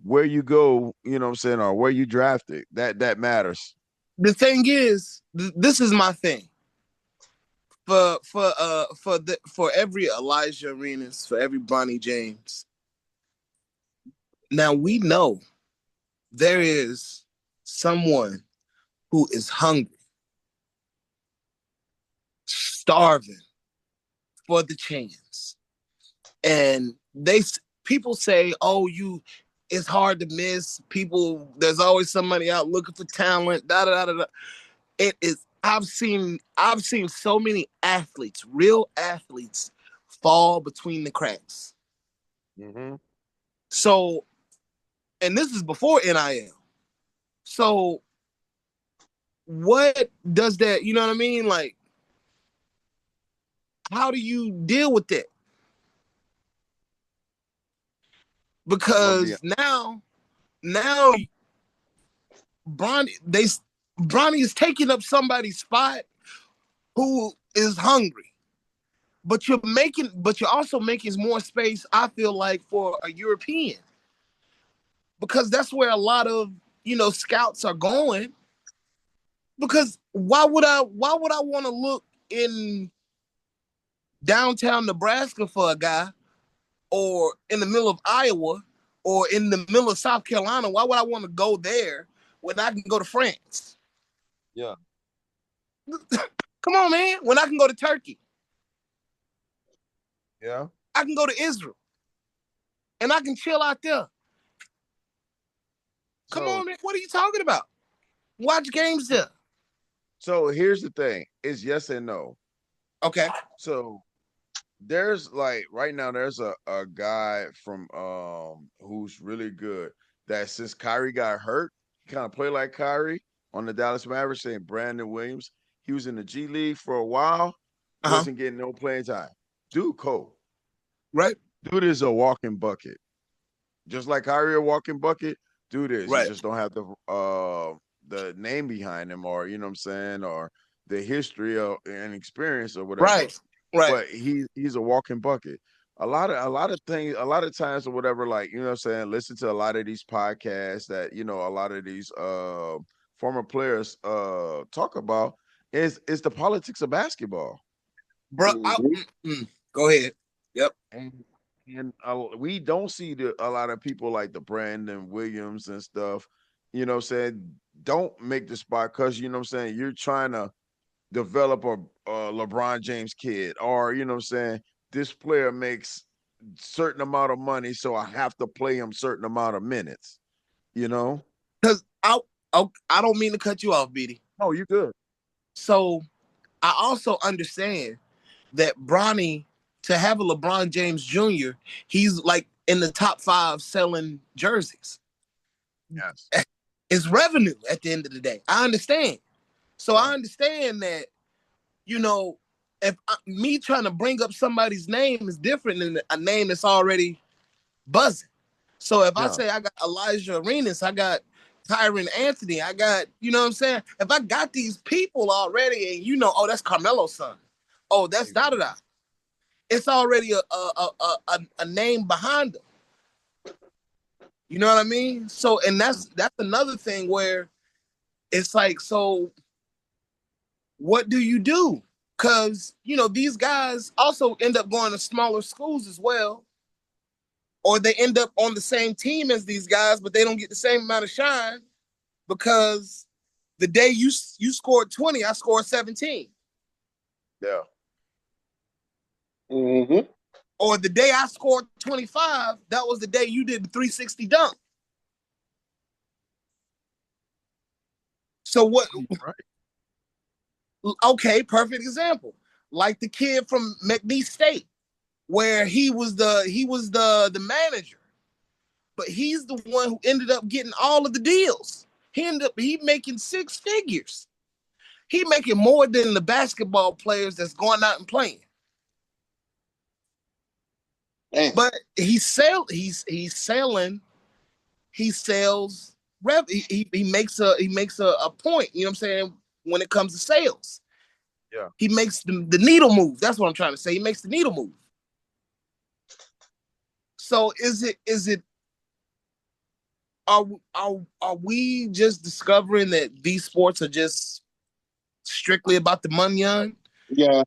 where you go, you know what I'm saying, or where you drafted. That matters. The thing is, this is my thing. For every Elijah Arenas, for every Bronny James. Now we know there is someone who is hungry, starving for the chance, and people say, "Oh, it's hard to miss." People, there's always somebody out looking for talent. Da da da da. It is. I've seen so many athletes, real athletes, fall between the cracks. Mm-hmm. So, and this is before NIL. So, what does that? You know what I mean? Like, how do you deal with that? I'm gonna be Because now, Bronny is taking up somebody's spot who is hungry. But you're also making more space, I feel like, for a European. Because that's where a lot of, scouts are going. Because why would I want to look in downtown Nebraska for a guy, or in the middle of Iowa, or in the middle of South Carolina? Why would I want to go there when I can go to France? Yeah. Come on, man. When I can go to Turkey, Yeah. I can go to Israel, and I can chill out there. Come So on, man. What are you talking about? Watch games there. so here's the thing. It's yes and no. Okay. So there's like right now there's a guy from who's really good that since Kyrie got hurt, he kind of played like Kyrie on the Dallas Mavericks, saying Brandon Williams. He was in the G League for a while, Uh huh. wasn't getting no playing time. Dude, cold. Right. Dude is a walking bucket. Just like Kyrie a walking bucket, dude is. He Right. just don't have the name behind him, or you know what I'm saying, or the history and experience or whatever. Right. Right. But he's a walking bucket. A lot of things, a lot of times or whatever, like, you know what I'm saying, listen to a lot of these podcasts that, a lot of these former players talk about is the politics of basketball. Bro. Mhm. Go ahead. Yep. And we don't see a lot of people like the Brandon Williams and stuff, you know what I'm saying, don't make the spot because, you know what I'm saying, you're trying to develop a LeBron James kid, or, you know what I'm saying, this player makes certain amount of money, so I have to play him certain amount of minutes, you know? Because I don't mean to cut you off, BD. Oh, you good. So I also understand that Bronny, to have a LeBron James Jr., he's like in the top 5 selling jerseys. Yes. It's revenue at the end of the day. I understand. So Yeah. I understand that, you know, me trying to bring up somebody's name is different than a name that's already buzzing. So if I Yeah, say I got Elijah Arenas, I got Tyron Anthony, I got, you know what I'm saying? If I got these people already and oh, that's Carmelo's son. Oh, that's da da da. It's already a name behind them. You know what I mean? So, and that's another thing where it's like, so what do you do? Because these guys also end up going to smaller schools as well, or they end up on the same team as these guys, but they don't get the same amount of shine because the day you scored 20, I scored 17. yeah, Mm-hmm. Or the day I scored 25, that was the day you did the 360 dunk. So what? you're right. Okay, perfect example. Like the kid from McNeese State, where he was the manager, but he's the one who ended up getting all of the deals. He making six figures. He making more than the basketball players that's going out and playing. Damn. But he's selling. He sells rev. He makes a point. You know what I'm saying? When it comes to sales, Yeah, he makes the needle move. That's what I'm trying to say. He makes the needle move. So is it are we just discovering that these sports are just strictly about the money on? Yeah,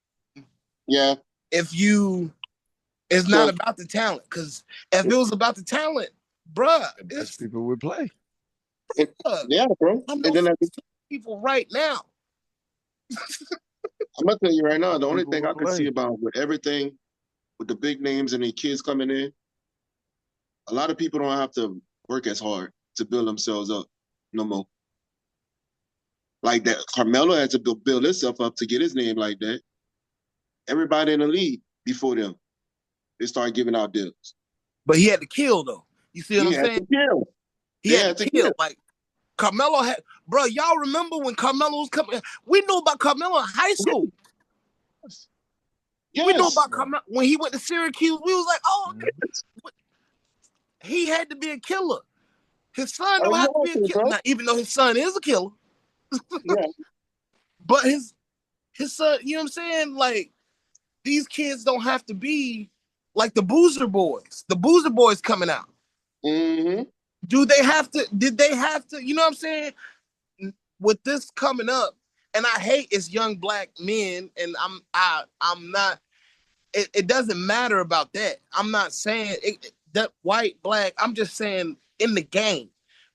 yeah. If you It's not So about the talent, because if it was about the talent, bruh, the best it's people would play. it, yeah, bro. I know And then people right now. I'm gonna tell you right now, Best the only people thing I would can see play. about with everything with the big names and the kids coming in, a lot of people don't have to work as hard to build themselves up no more. Like that, Carmelo had to build himself up to get his name like that. Everybody in the league before them, they started giving out deals. But he had to kill though. You see what He I'm had saying? to kill. He They had had to to kill. kill. Like Carmelo had, bro. Y'all remember when Carmelo was coming? We knew about Carmelo in high school. Yes. We knew Yes. about Yeah. Carmelo when he went to Syracuse. We was like, oh, Mhm. he had to be a killer. His son don't have to be a Exactly, killer. bro. Now, even though his son is a killer, Yeah. but his son, you know what I'm saying? Like these kids don't have to be like the Boozer Boys. The Boozer Boys coming out. Mm-hmm. Do they have to? Did they have to? You know what I'm saying? With this coming up, and I hate it's young black men, and I'm not. It doesn't matter about that. I'm not saying that white, black. I'm just saying in the game,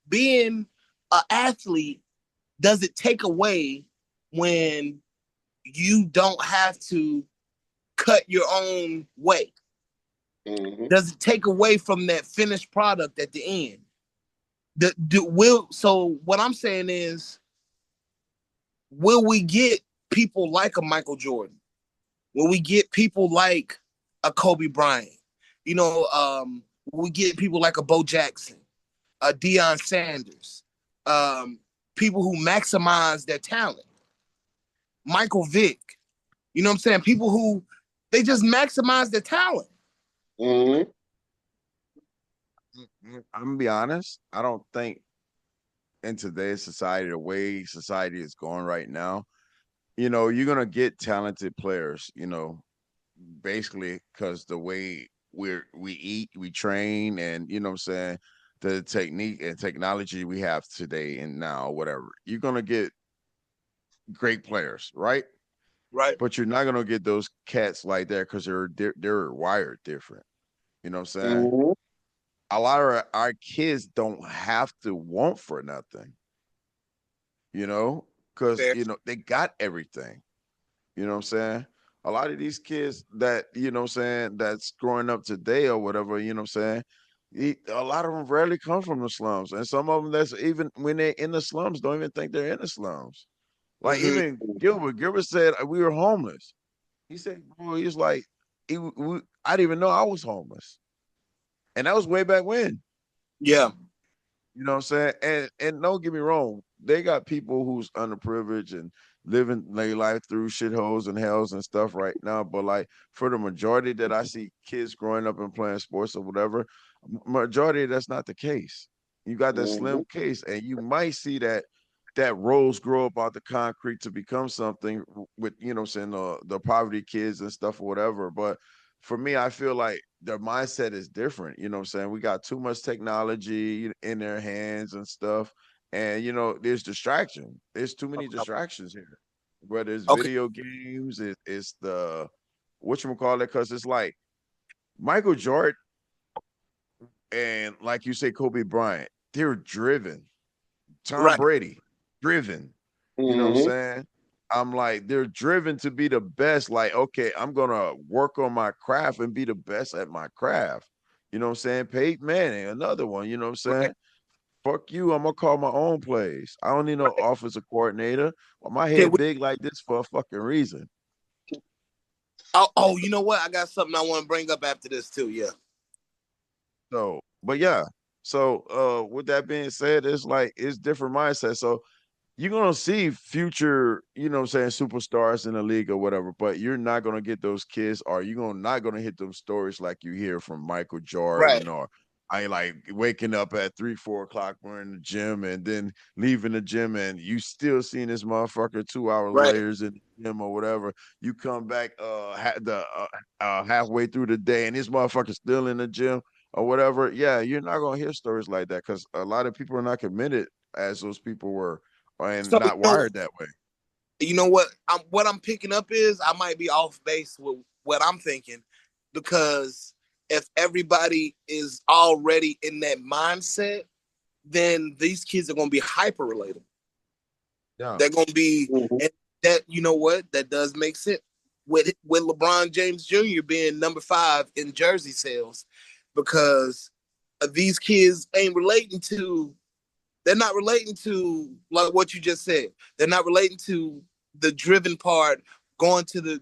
being an athlete does it take away when you don't have to cut your own way? Mm-hmm. Does it take away from that finished product at the end? So what I'm saying is, will we get people like a Michael Jordan? Will we get people like a Kobe Bryant? Will we get people like a Bo Jackson, a Deion Sanders, um, people who maximize their talent? Michael Vick, you know what I'm saying? People who they just maximize their talent. Mm-hmm. I'm gonna be honest. I don't think in today's society, the way society is going right now, you're gonna get talented players. Basically because the way we eat, we train, and what I'm saying, the technique and technology we have today and now, whatever, you're gonna get great players, right? Right. But you're not gonna get those cats like that because they're wired different. You know what I'm saying? Mm-hmm. A lot of our kids don't have to want for nothing, you know, because Fair. they got everything. You know what I'm saying? A lot of these kids that, what I'm saying, that's growing up today or whatever, what I'm saying, a lot of them rarely come from the slums. And some of them that's even when they're in the slums don't even think they're in the slums. Like Mm-hmm. even Gilbert said we were homeless. He said, bro, he was like, I didn't even know I was homeless. And that was way back when. Yeah. You know what I'm saying? And don't get me wrong, they got people who's underprivileged and living their life through shitholes and hells and stuff right now. But like for the majority that I see kids growing up and playing sports or whatever, majority that's not the case. You got that Mm-hmm. slim case, and you might see that rose grow up out the concrete to become something with saying the poverty kids and stuff or whatever. But for me, I feel like their mindset is different. You know what I'm saying? We got too much technology in their hands and stuff. And there's distraction. There's too many distractions here. Whether it's Okay. video games, it's the whatchamacallit, because it's like Michael Jordan and like you say, Kobe Bryant, they're driven. Tom Right. Brady, driven. You know what I'm Mm-hmm. saying? I'm like, they're driven to be the best. Like, okay, I'm gonna work on my craft and be the best at my craft. You know what I'm saying? Peyton Manning, another one. You know what I'm Right. saying? Fuck you. I'm gonna call my own plays. I don't need no Right. offensive coordinator. Well, my Can head we, big like this for a fucking reason. oh, you know what? I got something I want to bring up after this too. Yeah. So, but yeah. So, with that being said, it's like it's different mindset. So you're gonna see future, saying superstars in the league or whatever, but you're not gonna get those kids, or you're gonna not gonna hit them stories like you hear from Michael Right. Jordan, or I like waking up at 3, 4 o'clock, we're in the gym and then leaving the gym and you still seeing this motherfucker 2 hours Right. later in the gym or whatever. You come back halfway through the day and this motherfucker still in the gym or whatever. Yeah, you're not gonna hear stories like that because a lot of people are not committed as those people were and So not wired that way. you know what I'm picking up is I might be off base with what I'm thinking, because if everybody is already in that mindset, then these kids are going to be hyper relatable. Yeah. They're going to be, Mm-hmm. and that, you know what, that does make sense with LeBron James Jr. being number 5 in jersey sales, because these kids ain't relating to, they're not relating to like what you just said. They're not relating to the driven part, going to the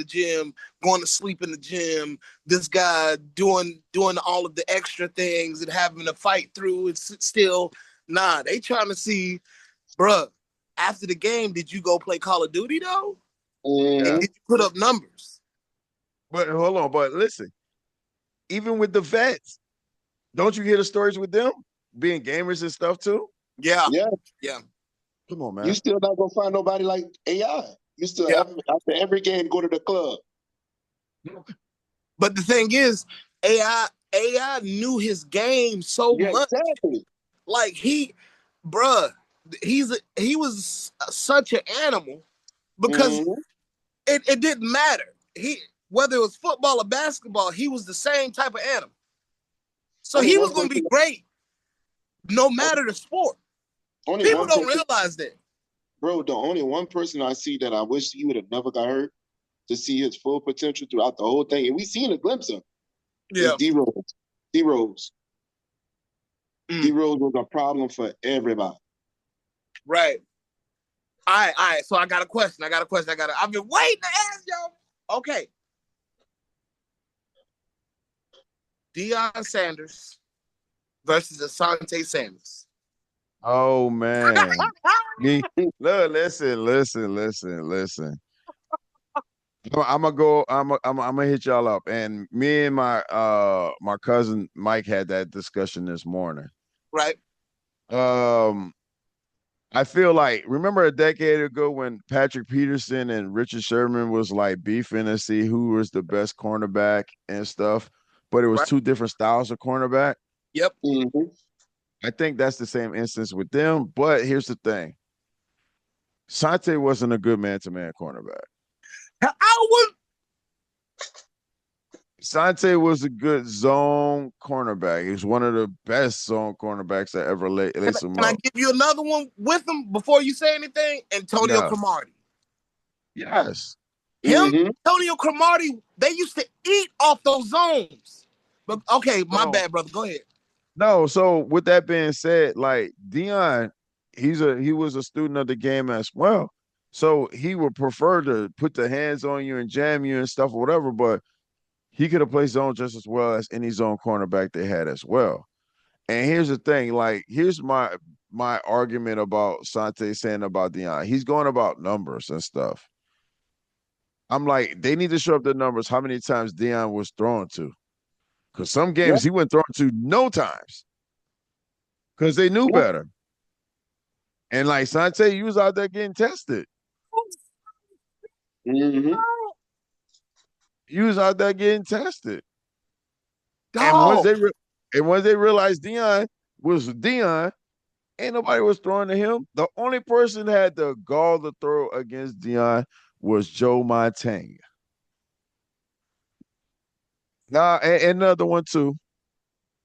gym, going to sleep in the gym. This guy doing all of the extra things and having to fight through. It's still, nah. They trying to see, bruh. After the game, did you go play Call of Duty though? And Yeah. Mm-hmm. did you put up numbers? But hold on, but listen, even with the vets, don't you hear the stories with them being gamers and stuff too? Yeah, Yeah. yeah, Come on, You man. still not gonna find nobody like AI. You still yeah. after every game go to the club. But the thing is, AI knew his game so Yeah, much. exactly. Like bruh, he was such an animal, because Mm-hmm. it didn't matter. He, whether it was football or basketball, he was the same type of animal. So Only he one was gonna be person. great no matter the sport. Only People one don't person, realize that. bro. The only one person I see that I wish he would have never got hurt to see his full potential throughout the whole thing, and we seen a glimpse of is Yeah. D Rose. D Rose. D Mm, Rose was a problem for everybody. right. All right. So I got a question. I've been waiting to ask y'all. Okay. Deion Sanders versus Asante Sanders. Oh man. Me look, listen. I'm gonna go. I'm gonna hit y'all up, and me and my cousin Mike had that discussion this morning. Right. Um, I feel like remember a decade ago when Patrick Peterson and Richard Sherman was like beefing to see who was the best cornerback and stuff, but it was Right. two different styles of cornerback. Yep. Mm-hmm. I think that's the same instance with them. But here's the thing: Sante wasn't a good man-to-man cornerback. I would. Sante was a good zone cornerback. He was one of the best zone cornerbacks that ever Can, lace him can I up. give you another one with him before you say anything? Antonio Yeah. Cromartie. Yes. Him, Mm-hmm. Antonio Cromartie, they used to eat off those zones. But okay, my So bad, brother. Go ahead. no. So with that being said, like Dion, he was a student of the game as well. So he would prefer to put the hands on you and jam you and stuff or whatever. But he could have played zone just as well as any zone cornerback they had as well. And here's the thing, like here's my my argument about Sante saying about Deion. He's going about numbers and stuff. I'm like, they need to show up the numbers how many times Deion was thrown to. Because some Yeah. games he went thrown to no times because they knew Yeah. better. And like Sante, you was out there getting tested. Mm-hmm. You was out there getting tested. And Dog. once they realized Deion was Deion, ain't nobody was throwing to him. The only person that had the gall to throw against Deion was Joe Montana. Nah, and another one too.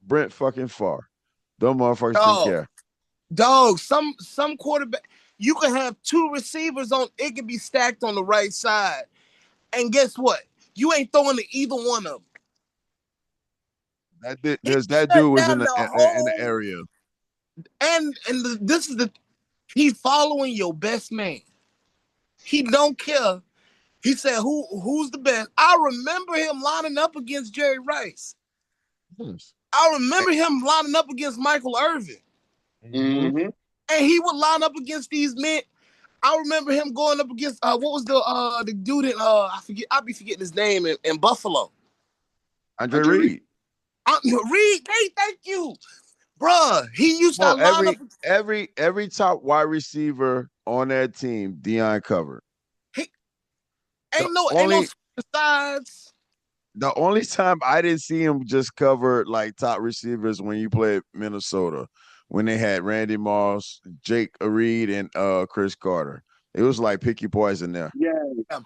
Brent fucking Farr. Them motherfuckers didn't Dog. care. Dog. Some quarterback. You can have two receivers on. It can be stacked on the right side, and guess what? You ain't throwing to either one of them. He That shut dude was down the in the whole. area. This is the. He's following your best man. He don't care. He said, who's the best? I remember him lining up against Jerry Rice. Yes. I remember him lining up against Michael Irvin. Mm-hmm. Mm-hmm. And he would line up against these men. I remember him going up against what was the dude in I forget, I'll be forgetting his name in Buffalo. Andre Andre Reed. Reed. Reed, hey, thank you. Bruh, he used to Well, line up. every top wide receiver on that team, Deion covered. He, The ain't no only sides. the only time I didn't see him just cover like top receivers when you played Minnesota, when they had Randy Moss, Jake Reed, and Chris Carter. It was like pick your poison there. Yeah. Yeah.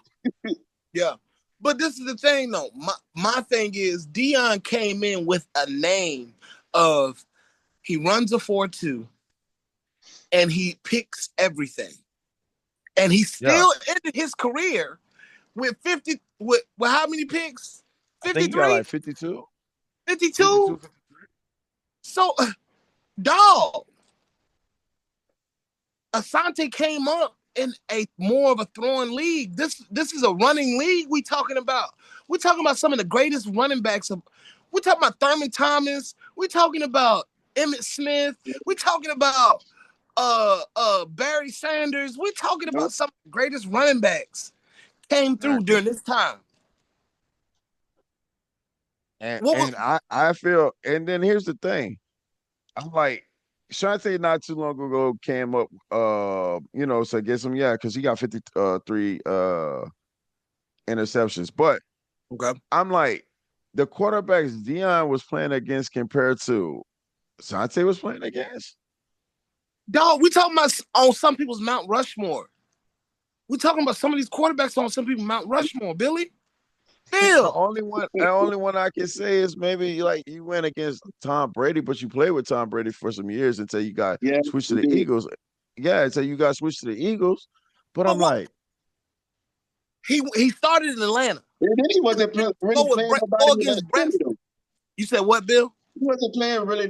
Yeah. But this is the thing though. My thing is Deion came in with a name of he runs a 4-2 and he picks everything. And he Yeah, still ended his career with 50 with how many picks? I think he got 53? like 52, 52, 52? 53. So dog, Asante came up in a more of a throwing league. This is a running league we talking about. We're talking about some of the greatest running backs. We're talking about Thurman Thomas. We're talking about Emmett Smith. We're talking about Barry Sanders. We're talking Nope. about some of the greatest running backs came through Exactly. during this time. What was, I feel, and then here's the thing. I'm like, Shante not too long ago came up, so get some, yeah, because he got 53 interceptions. But okay? I'm like, the quarterbacks Dion was playing against compared to Shante was playing against. Dog, we talking about on some people's Mount Rushmore. We talking about some of these quarterbacks on some people's Mount Rushmore. Billy, Bill. The only one I can say is maybe like you went against Tom Brady, but you played with Tom Brady for some years until you got Yeah, switched to he the did. Eagles. Yeah, until you got switched to the Eagles. But But I'm what like, he started in Atlanta. And then he wasn't really Go with playing nobody go in that against Philly Brent. though. You said what, Bill? He wasn't playing really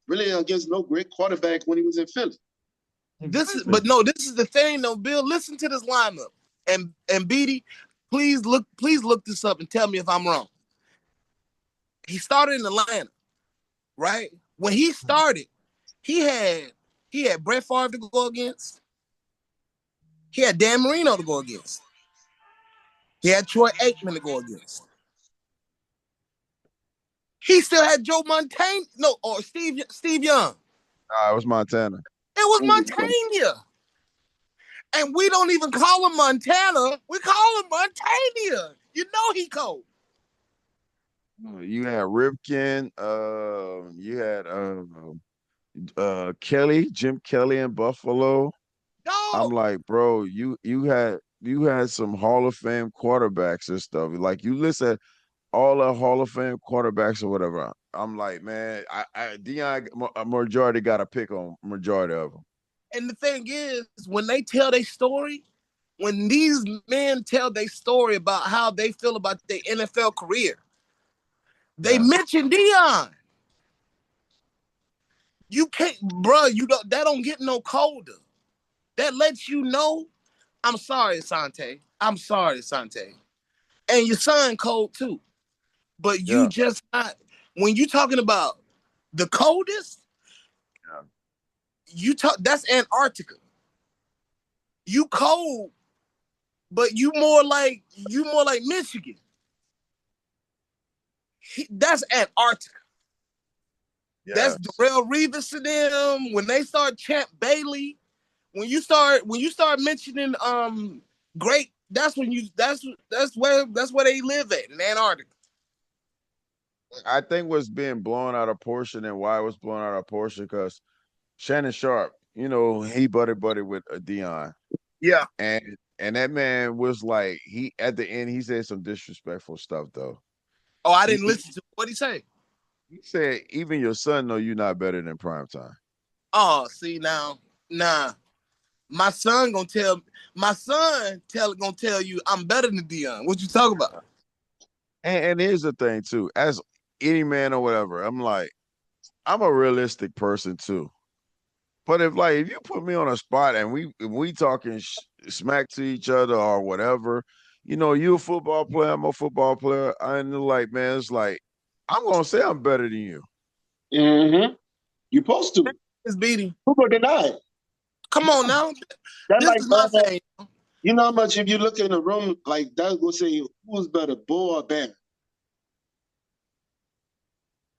really against no great quarterback when he was in Philly. exactly. This is the thing though, Bill. Listen to this lineup. And Beatty, please look this up and tell me if I'm wrong. He started in Atlanta, right? When he started, he had he had Brett Favre to go against. He had Dan Marino to go against. He had Troy Aikman to go against. He still had Joe Montaigne, no, or Steve Young. Nah, it was Montana. It was Montaigne. And we don't even call him Montana. We call him Montaigne. You know he cold. You had Ripken. You had Kelly, Jim Kelly in Buffalo. I'm Dog. like, bro, you had some Hall of Fame quarterbacks and stuff. Like you listen all the Hall of Fame quarterbacks or whatever. I'm like, man, Dion a majority got a pick on majority of them. And the thing is, when they tell their story, when these men tell their story about how they feel about their NFL career, they Yeah, mention Dion. You can't, bro. You don't. That don't get no colder. That lets you know. I'm sorry, Asante. I'm sorry, Asante. And your son cold too. But you yeah, just not. When you talking about the coldest, yeah. you talk. That's Antarctica. You cold, but you more like Michigan. That's Antarctica. That's Yes. Darrell Revis to them. When they start Champ Bailey, when you start mentioning great, that's when you that's where they live at in Antarctica. I think what's being blown out of portion and why it was blown out of portion because Shannon Sharp, he buddy with Dion, Yeah. and that man was like he at the end he said some disrespectful stuff though. Oh, I He didn't he, listen to what he say. he said even your son know you're not better than prime time. Oh, see now, nah. My son gonna tell you I'm better than Dion. What you talk about? And here's the thing too, as any man or whatever, I'm like I'm a realistic person too. But if you put me on a spot and we talking smack to each other or whatever, you a football player, I'm a football player, and like man, it's like I'm gonna say I'm better than you. Mm-hmm. You supposed to. It's beating. Who gonna deny it? Come on now. That This like is my thing. you know how much if you look in the room like that will say who's better, bull or bear.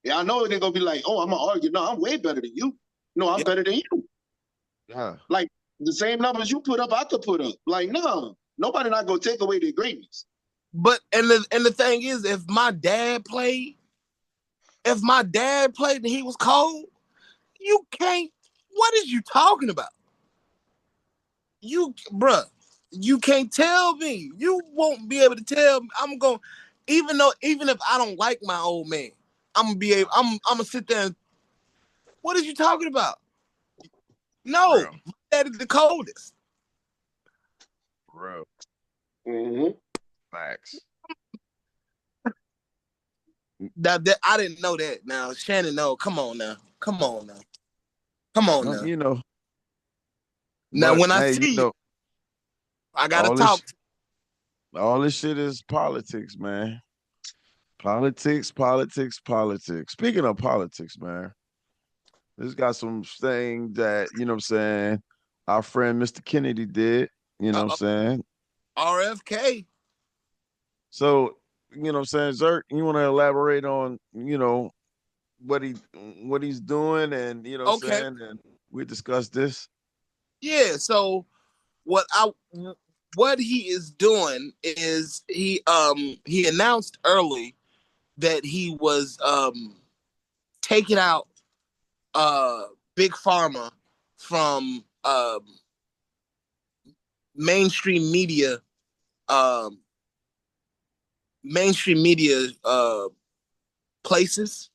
Yeah, I know they're gonna be like, oh, I'm gonna argue. No, I'm way better than you. No, I'm Yeah. better than you. Yeah. Like the same numbers you put up, I could put up. Like, no, nobody not gonna take away their greatness. But and the thing is, if my dad played and he was cold, you can't. What is you talking about? Bruh, you can't tell me. You won't be able to tell me. Even if I don't like my old man, I'm gonna sit there and what are you talking about? No, Real, my dad is the coldest. real Mm-hmm. facts. That I didn't know that. Now Shannon, no, come on now, come on now, come on Well, now. Now but when I hey, see you, I gotta all talk. this all this shit is politics, man. Politics, politics, politics. Speaking of politics, man, this got some thing that, what I'm saying, our friend Mr. Kennedy did, what I'm Uh, saying? RFK. So, what I'm saying, Zert, you want to elaborate on, what he what he's doing and what I'm Okay, saying, and we discussed this. yeah. So what I what he is doing is he announced early that he was taking out uh big pharma from mainstream media um mainstream media places.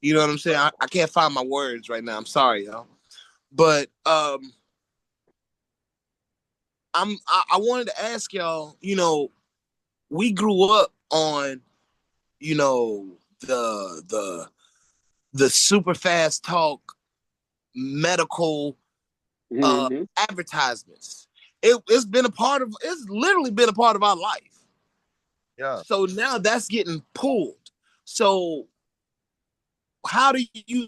You know what I'm saying? I can't find my words right now. I'm sorry, y'all. But I wanted to ask y'all, we grew up on, the super fast talk medical Mm-hmm. advertisements. It's literally been a part of our life. Yeah. So now that's getting pulled. So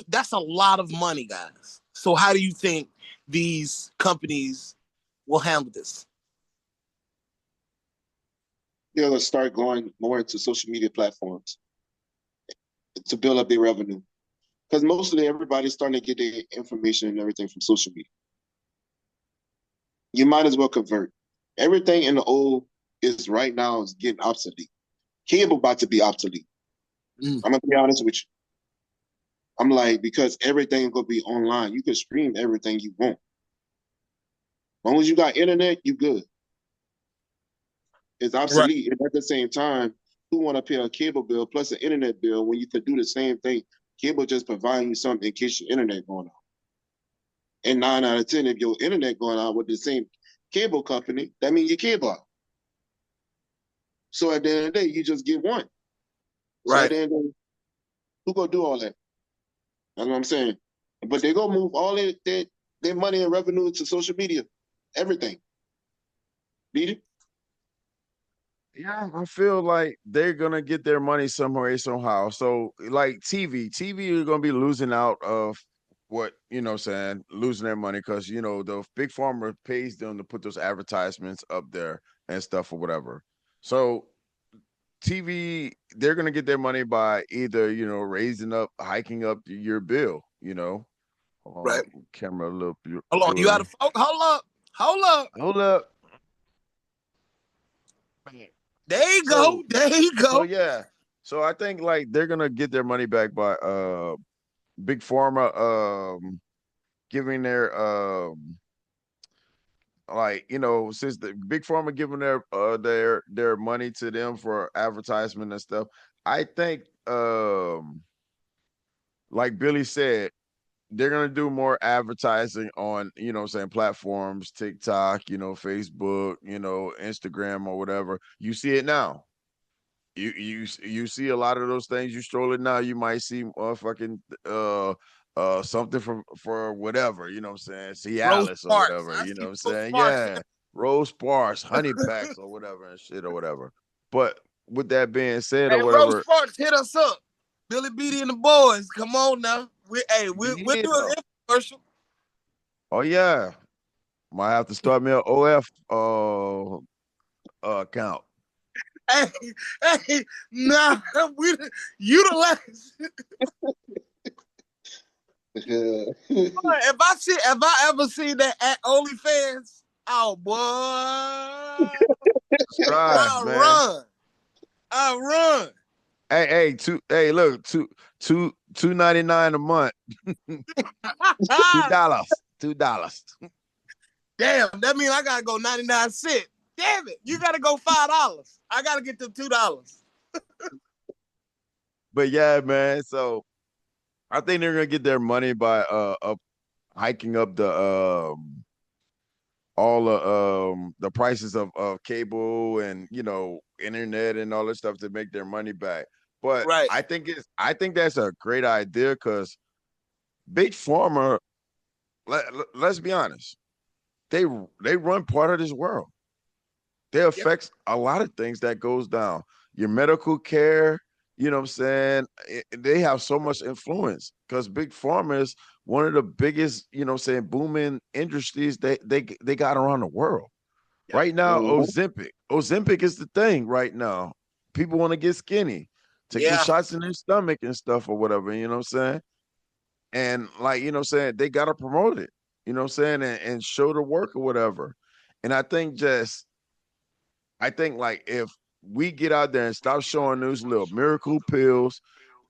that's a lot of money, guys. So how do you think these companies will handle this? They're gonna start going more into social media platforms to build up their revenue. Because mostly everybody's starting to get their information and everything from social media. You might as well convert. Everything in the old is right now is getting obsolete. Cable about to be obsolete. Mm. I'm gonna be honest with you. I'm like, because everything gonna be online. You can stream everything you want. As long as you got internet, you good. It's Right. obsolete. And at the same time, who want to pay a cable bill plus an internet bill when you could do the same thing? Cable just providing you something in case your internet going out. And 9 out of 10, if your internet going out with the same cable company, that means your cable out. So at the end of the day, you just get one. So at Right. the end of the day, who gonna do all that? That's what I'm saying. But they gonna move all their money and revenue to social media. Everything. Beat it? Yeah, I feel like they're gonna get their money somewhere somehow. So like TV is gonna be losing out of what saying, losing their money because the big pharma pays them to put those advertisements up there and stuff or whatever. So TV, they're gonna get their money by either raising up, hiking up your bill. Right. Camera a little Hold on. You blurry. got to hold up. Hold up. Hold up. There you go. So There you so go. yeah. So I think like they're gonna get their money back by big pharma giving their like since the big pharma giving their money to them for advertisement and stuff. I think like Billy said, they're gonna do more advertising on saying platforms, TikTok, Facebook, Instagram or whatever. You see it now. You see a lot of those things. You stroll it now, you might see fucking something for whatever, Rose Cialis or Parks. whatever, I see what I'm Rose saying? Parks. Yeah. Rose Parks, honey packs or whatever and shit or whatever. But with that being said or Hey, Rose whatever, Parks, hit us up. Billy Beatty and the boys. Come on now. We're doing yeah. an infomercial. Oh yeah. Might have to start me an OF account. Hey, hey, nah, we utilize. If I ever see that at OnlyFans, oh boy, Subscribe, I man. run, I run. Hey, look, $2.99 a month. $2. $2. Damn, that means I gotta go 99 cents. Damn it, you gotta go $5. I gotta get the $2. But yeah, man. So I think they're gonna get their money by up hiking up the all the prices of cable and internet and all this stuff to make their money back. But Right. I think that's a great idea because big pharma, let's be honest, they run part of this world. They Yep. affects a lot of things that goes down. Your medical care, what I'm saying? They have so much influence because big pharma is one of the biggest, booming industries they got around the world. Yep. Right now, Mhm. Ozempic is the thing right now. People want to get skinny, take the Yeah. shots in their stomach and stuff or whatever, you know what I'm saying? And like, they gotta promote it, and show the work or whatever. And I think like if we get out there and stop showing those little miracle pills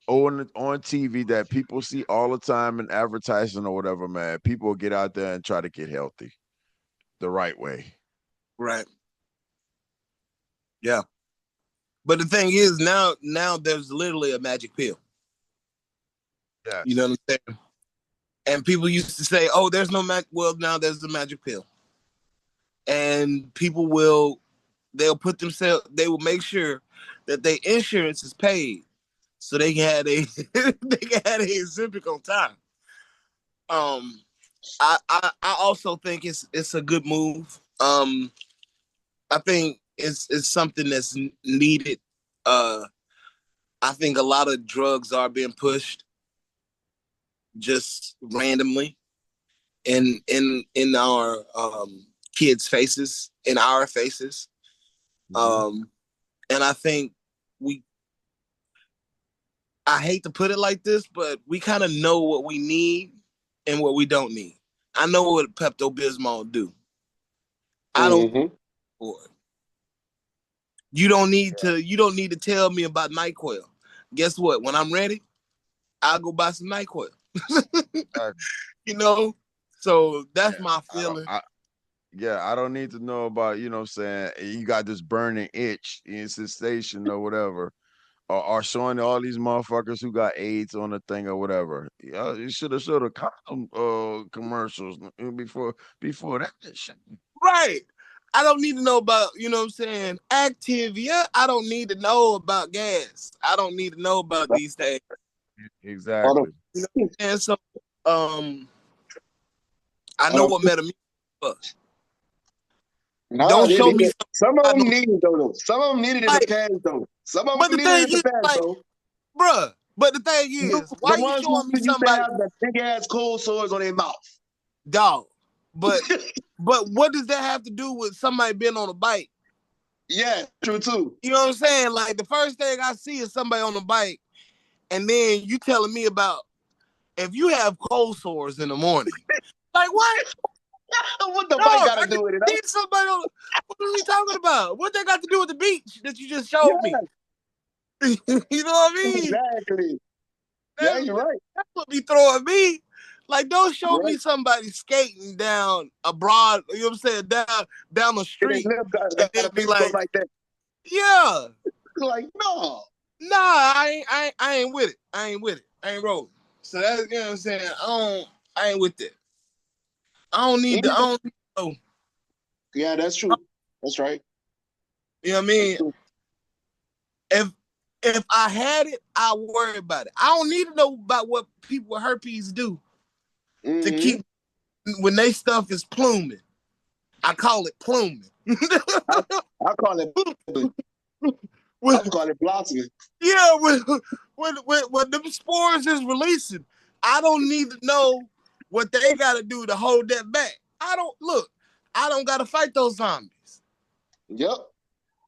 on TV that people see all the time in advertising or whatever, man, people will get out there and try to get healthy the right way. Right. Yeah. But the thing is, now there's literally a magic pill. You know Yes. what I'm saying? And people used to say, "Oh, there's no magic." Well, now there's the magic pill, and people they'll put themselves. They will make sure that their insurance is paid, so they can have they can have a Ozempic on time. Um, I also think it's a good move. I think it's something that's needed. I think a lot of drugs are being pushed just randomly in our kids' faces, in our faces. Mhm. Um, and I think we I hate to put it like this, but we kind of know what we need and what we don't need. I know what Pepto Bismol do. I don't. Mhm. You don't need to tell me about NyQuil. Guess what? When I'm ready, I'll go buy some NyQuil. Exactly. You know, so that's Yeah. my I don't. feeling. I don't need to know about, what I'm saying, you got this burning itch in sensation or whatever, or showing all these motherfuckers who got AIDS on the thing or whatever. Yeah, you should have showed a condom commercials before that shit. Right. I don't need to know about, you know what I'm saying, Activia. I don't need to know about gas. I don't need to know about these things. Hold on. Exactly. You know what I'm saying? So um I know Hold what on. Metamucil was. Nah, Don't show me something some of I them don't needed though. Some of them needed it to like. pass though. Some of But them the needed thing it to is, pass like, though. bruh, But the thing You, is, the why you ones who showing me used to somebody, have the big ass cold sores on their mouth. dog? But what does that have to do with somebody being on a bike? Yeah, true too. You know what I'm saying? Like the first thing I see is somebody on a bike, and then you telling me about if you have cold sores in the morning. Like what? What the bike Dog, got I to just do with it? seen somebody on. What are we talking about? What they got to do with the beach that you just Yeah, showed me? You know what I mean? exactly. Yeah, That's, you're right. that's what be throwing me. Like, don't show You're me right. somebody skating down a broad, you know what I'm saying, down the And they street, live and got then a be big sore like, like that. yeah, Like, no. nah, I ain't with it. I ain't with it. I ain't rolling. So that's, you know what I'm saying. I ain't with that. I don't need And to. I don't need to know. yeah, that's true. That's right. You know what I That's mean? true. If if I had it, I worry about it. I don't need to know about what people with herpes do to Mm-hmm. keep when they stuff is pluming. I call it pluming. I, I call it, when, I call it blossoming. yeah, when them spores is releasing, I don't need to know what they got to do to hold that back. I don't look. I don't got to fight those zombies. Yep.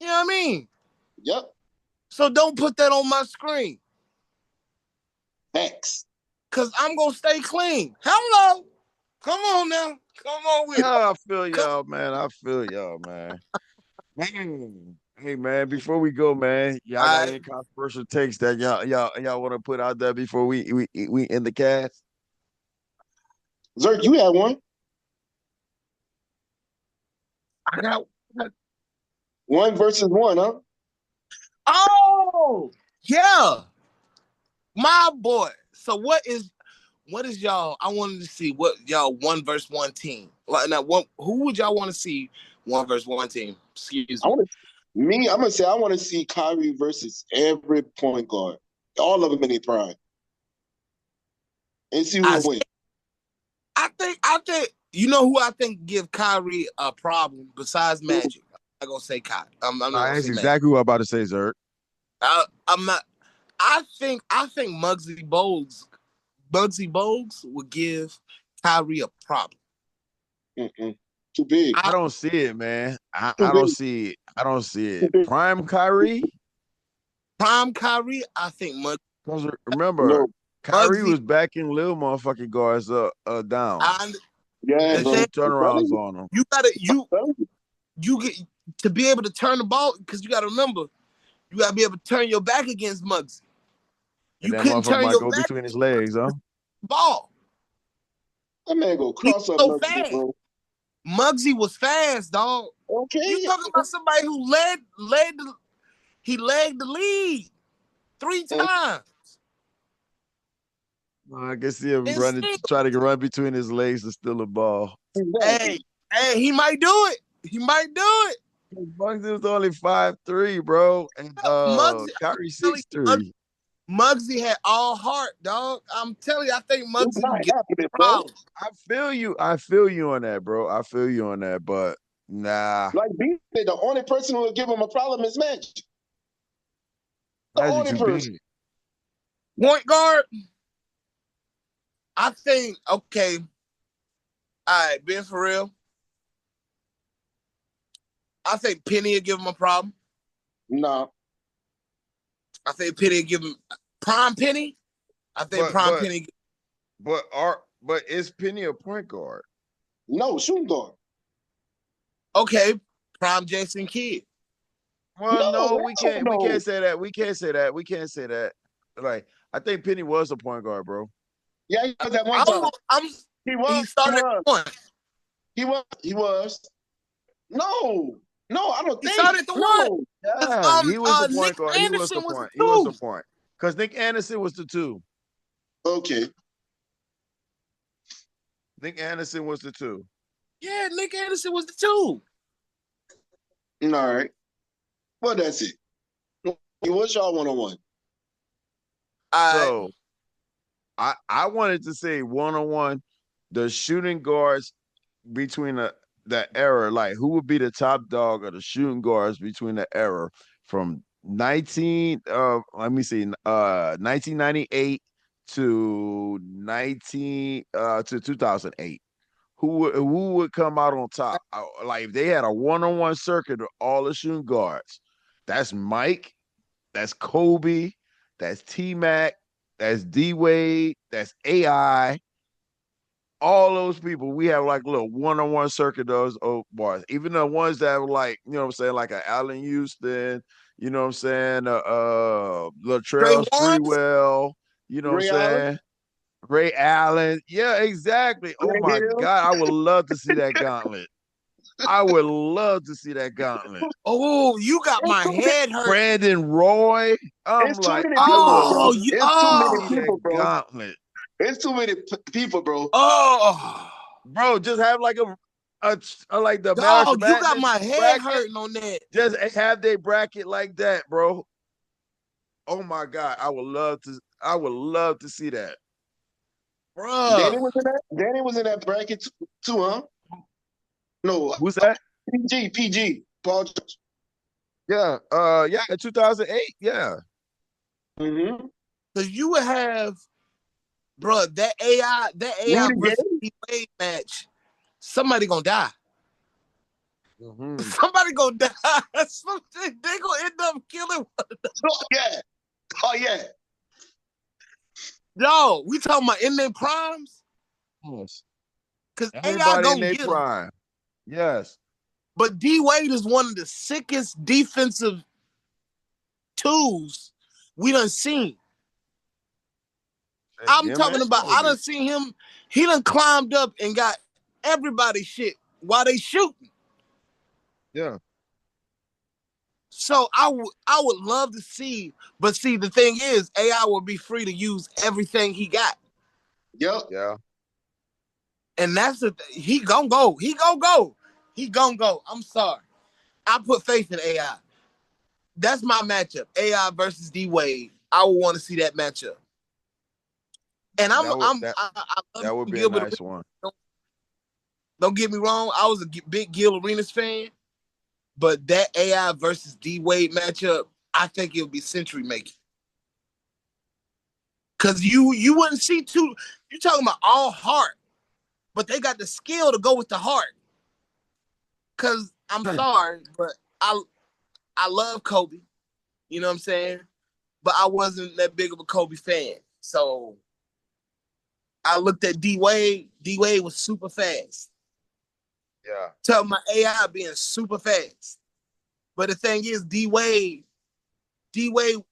You know what I mean? Yep. So don't put that on my screen, X. cause I'm gonna stay clean. Hello, come on now, come on with it. I feel Come, y'all, man. I feel y'all, man. Man. Hey, man. Before we go, man, y'all got I any controversial takes that y'all want to put out there before we end the cast? Zerk, you had one. I got. 1 versus 1, huh? Oh yeah, my boy. So what is y'all? I wanted to see what y'all 1 versus 1 team. Like now, who would y'all want to see 1 versus 1 team? Excuse I me. want to me. I'm gonna say I want to see Kyrie versus every point guard, all of them in their prime, and see who I will win. I think you know who I think give Kyrie a problem besides Who? Magic. I'm not gonna say Kyrie. I'm not Nah, gonna that's say Magic. exactly what I'm about to say, Zerk. I'm not. I think Muggsy Bogues would give Kyrie a problem. Mm-mm. Too big. I I don't see it, man. Too I big. don't see it. I don't see Too it. big. Prime Kyrie, prime Kyrie. I think because remember, No. Kyrie Muggsy. was backing little motherfucking guards down I Yeah, the and thing bro. shoot I'm telling turnarounds you. on them. you gotta I'm telling you. you get to be able to turn the ball because you gotta remember you gotta be able to turn your back against Muggsy. And You that couldn't motherfucker turn might your go back between his against legs, huh? the ball. That man go He's cross up so Muggsy, fast. bro. Muggsy was fast, dog. You Okay. talking about somebody who led the league 3 times. I can see him And running, still, trying to run between his legs and steal the ball. hey, Exactly. hey, he might do it. He might do it. Bucks was only 5'3", bro, and Muggsy, Kyrie I'm telling six you, three. Muggsy had all heart, dog. I'm telling you, I think It's Muggsy not would get happening, a bro. problem. I feel you. I feel you on that, bro. I feel you on that, but nah, Like B said, the only person who will give him a problem is Magic. The Magic only too person. big. Point guard, I think, okay, all right, being for real, I think Penny will give him a problem. Nah. I think Penny will give him prime Penny. I think But prime but Penny. but is Penny a point guard? No, shooting guard. Okay, prime Jason Kidd. Well, No, no, hell we no. can't say that. We can't say that. We can't say that. Like I think Penny was a point guard, bro. Yeah, he was at one I'm, time. I'm, He he was. He started at was. one. He was. He was. No. No, I don't He think. started at the one. No. 'Cause, Yeah, he was the Nick point guard. He was the Anderson was the point. He was the two. point. Because Nick Anderson was the two. Okay. Nick Anderson was the two. Yeah, Nick Anderson was the two. All right. Well, that's it. What's y'all 1-on-1? All right. So I wanted to say 1-on-1, the shooting guards between the era, like who would be the top dog of the shooting guards between the era from let me see, 1998 to 2008. Who would come out on top? Like if they had a one-on-one circuit of all the shooting guards, that's Mike, that's Kobe, that's T Mac, that's D Wade, that's AI. All those people, we have like a little one-on-one circuit of those old boys. Even the ones that were like, you know what I'm saying, like a Allen Houston, you know what I'm saying, Trey Latrell Waynes, Sprewell, you know what I'm Ray Allen, saying? Ray Allen. Yeah, exactly. Oh Grant my Hill. God. I would love to see that gauntlet. I would love to see that gauntlet. oh, you got It's my too many, head hurt. Brandon Roy. I'm it's too like, many I people, would bro. Oh, you, love It's too to many see oh, that people, bro. gauntlet. It's too many people, bro. oh. Bro, just have like a like the March Dog, you got Madness my head bracket. hurting on that. Just have their bracket like that, bro. Oh my God. I would love to see that. Bruh. Danny was in that bracket too, huh? No, Who's that? PG, Paul George. Yeah. Yeah, in 2008. Yeah. Mm-hmm. Cause you would have, bruh, that AI Rudy versus Gay. D Wade match, somebody gonna die. Mhm. Somebody gonna die. They gonna end up killing. Oh yeah. Oh yeah. Yo, we talking about in their primes? Yes. Cause AI Everybody in gonna their get them. prime. Yes. But D Wade is one of the sickest defensive tools we done seen. I'm Him talking and about I Kobe. done seen him, he done climbed up and got everybody shit while they shooting. Yeah. So I would love to see, but see the thing is AI will be free to use everything he got. Yep. Yeah. And that's the he gonna go. He gonna go. He gonna go. I'm sorry. I put faith in AI. That's my matchup. AI versus D Wade. I would want to see that matchup. And That would that I love that would be a Gilbert nice Arenas. one. Don't get me wrong. I was a big Gil Arenas fan, but that AI versus D Wade matchup, I think it would be century making. Cause you wouldn't see two. You're talking about all heart, but they got the skill to go with the heart. Cause I'm sorry, but I I love Kobe. You know what I'm saying? But I wasn't that big of a Kobe fan. So I looked at D Wade. D Wade was super fast. Yeah. Tell my AI being super fast. But the thing is, D Wade, D Wade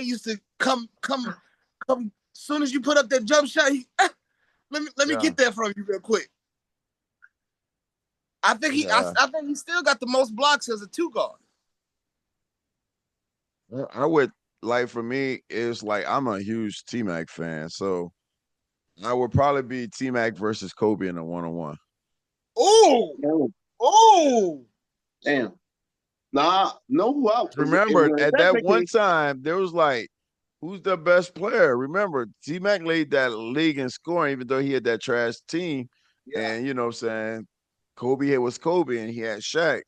used to come. As soon as you put up that jump shot, let me Yeah. get that from you real quick. I think Yeah. I think he still got the most blocks as a two guard. I would like for me, it's like I'm a huge T Mac fan. So I would probably be T Mac versus Kobe in a one-on-one. Oh, Damn. oh, Damn. Nah, know who I Remember, if at that's that the one case. time, there was like, who's the best player? Remember, T Mac led that league in scoring, even though he had that trash team. yeah. And you know what I'm saying? Kobe was Kobe and he had Shaq.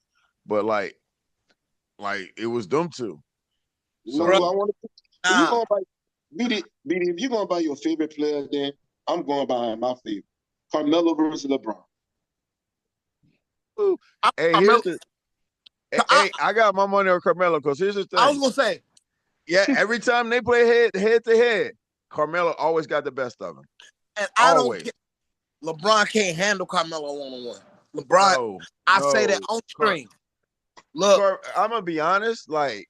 But like it was them two. You know Bro, who I So want to if you nah. going by BD, if you're going by your favorite player, then I'm going by my favorite. Carmelo versus LeBron. ooh, I, hey, I, here's the I, I got my money on Carmelo because here's the I was thing. gonna say, Yeah, every time they play head to head, Carmelo always got the best of him. and I don't Always. care. LeBron can't handle Carmelo one on one. LeBron, No, I say that no. on stream. Look, I'm gonna be honest. Like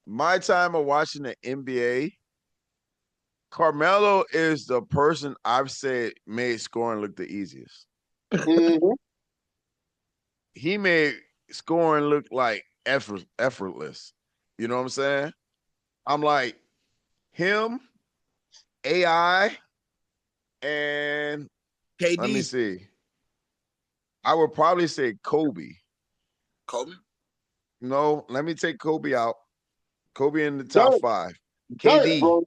my time of watching the NBA, Carmelo is the person I've said made scoring look the easiest. Mm-hmm. He made scoring look like effortless. You know what I'm saying? I'm like him, AI, and let me KD, see. I would probably say Kobe. Kobe. No, let me take Kobe out. Kobe in the top Dirk, five. Dirk, KD. bro.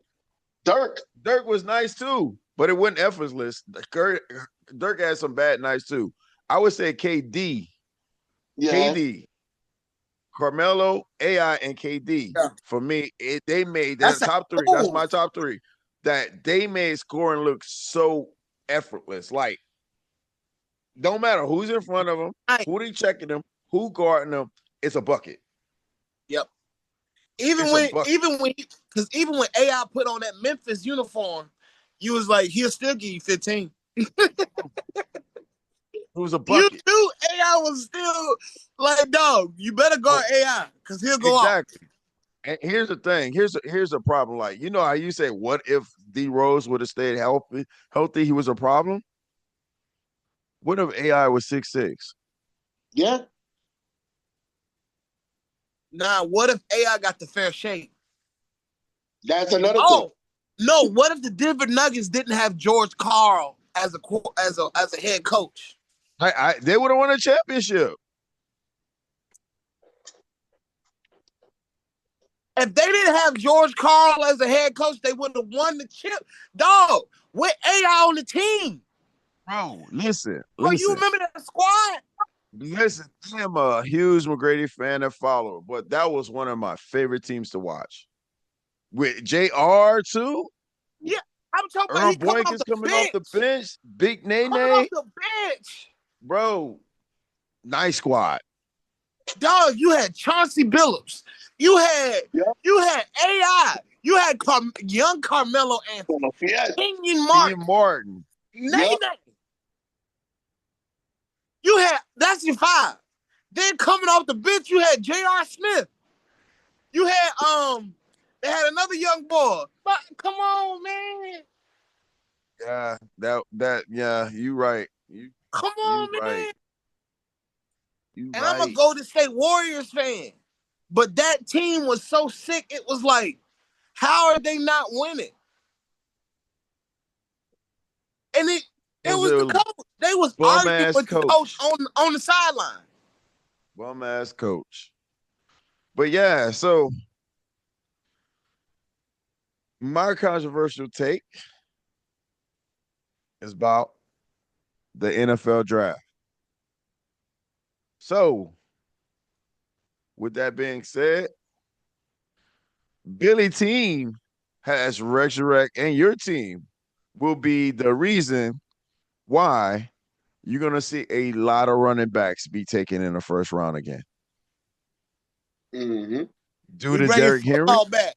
Dirk. Dirk was nice too, but it wasn't effortless. Dirk had some bad nights too. I would say KD. Yeah. KD. Carmelo, AI, and KD. Yeah. For me, they made their That's a top three. That's move. my top three. That they made scoring look so effortless. Like, don't matter who's in front of them, Right. who they checking them, who guarding them. It's a bucket. Yep. Even It's a when, bucket. because even when AI put on that Memphis uniform, you was like, he'll still give you 15. It was a You bucket. knew AI was still like, dog, you better guard But AI because he'll go off. exactly. And here's the thing. Here's a problem. Like, you know how you say, what if D Rose would have stayed healthy, he was a problem? What if AI was 6'6"? Yeah, Nah, what if AI got the fair shake? that's another thing. Oh, no, what if the Denver Nuggets didn't have George Karl as a head coach? They would have won a championship. If they didn't have George Karl as a head coach, they wouldn't have won the chip. Dog, with AI on the team. Bro, listen, Oh, you listen, remember that squad? listen. I am a huge McGrady fan and follower, but that was one of my favorite teams to watch. With JR too, Yeah, I'm talking about Earl he coming off Boykins the coming off the bench. bench, Big Coming off Nene, the bench. bro, nice squad. Dog, you had Chauncey Billups. You had Yeah. you had AI. You had young Carmelo Anthony. Yeah. Kenyon Ian Martin. Martin. Nene. Yep. You had that's your five. Then coming off the bench, you had J.R. Smith. You had they had another young boy. But come on, man. Yeah, yeah, you right. Come You on, right. man. You And I'm a right. Golden State Warriors fan. But that team was so sick, it was like, how are they not winning? And It it was was the a coach. They was bum arguing ass with the coach coach. on the sideline. Bum ass coach. But yeah, so my controversial take is about the NFL draft. So, with that being said, Billy team has resurrect, and your team will be the reason why you're gonna see a lot of running backs be taken in the first round again. Mm-hmm. Due We to bringing Derrick Henry, football back.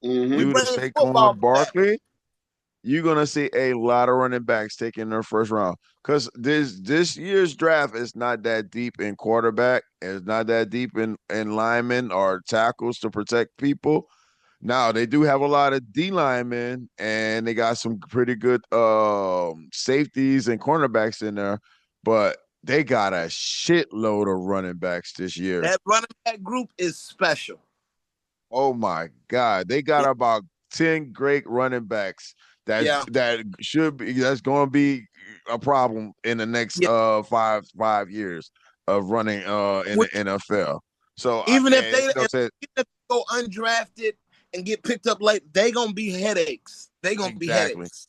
We Mm-hmm. due to bringing football Saquon back. Barkley, you're gonna see a lot of running backs taken in their first round. Because this year's draft is not that deep in quarterback, it's not that deep in linemen or tackles to protect people. Now they do have a lot of D linemen and they got some pretty good safeties and cornerbacks in there, but they got a shitload of running backs this year. That running back group is special. Oh my God. They got Yeah. about 10 great running backs Yeah. that's gonna be a problem in the next Yeah. five years of running in the NFL. So Even if and, they you know what I'm saying? even if they go undrafted and get picked up late, they gonna be headaches. They gonna be Exactly. headaches.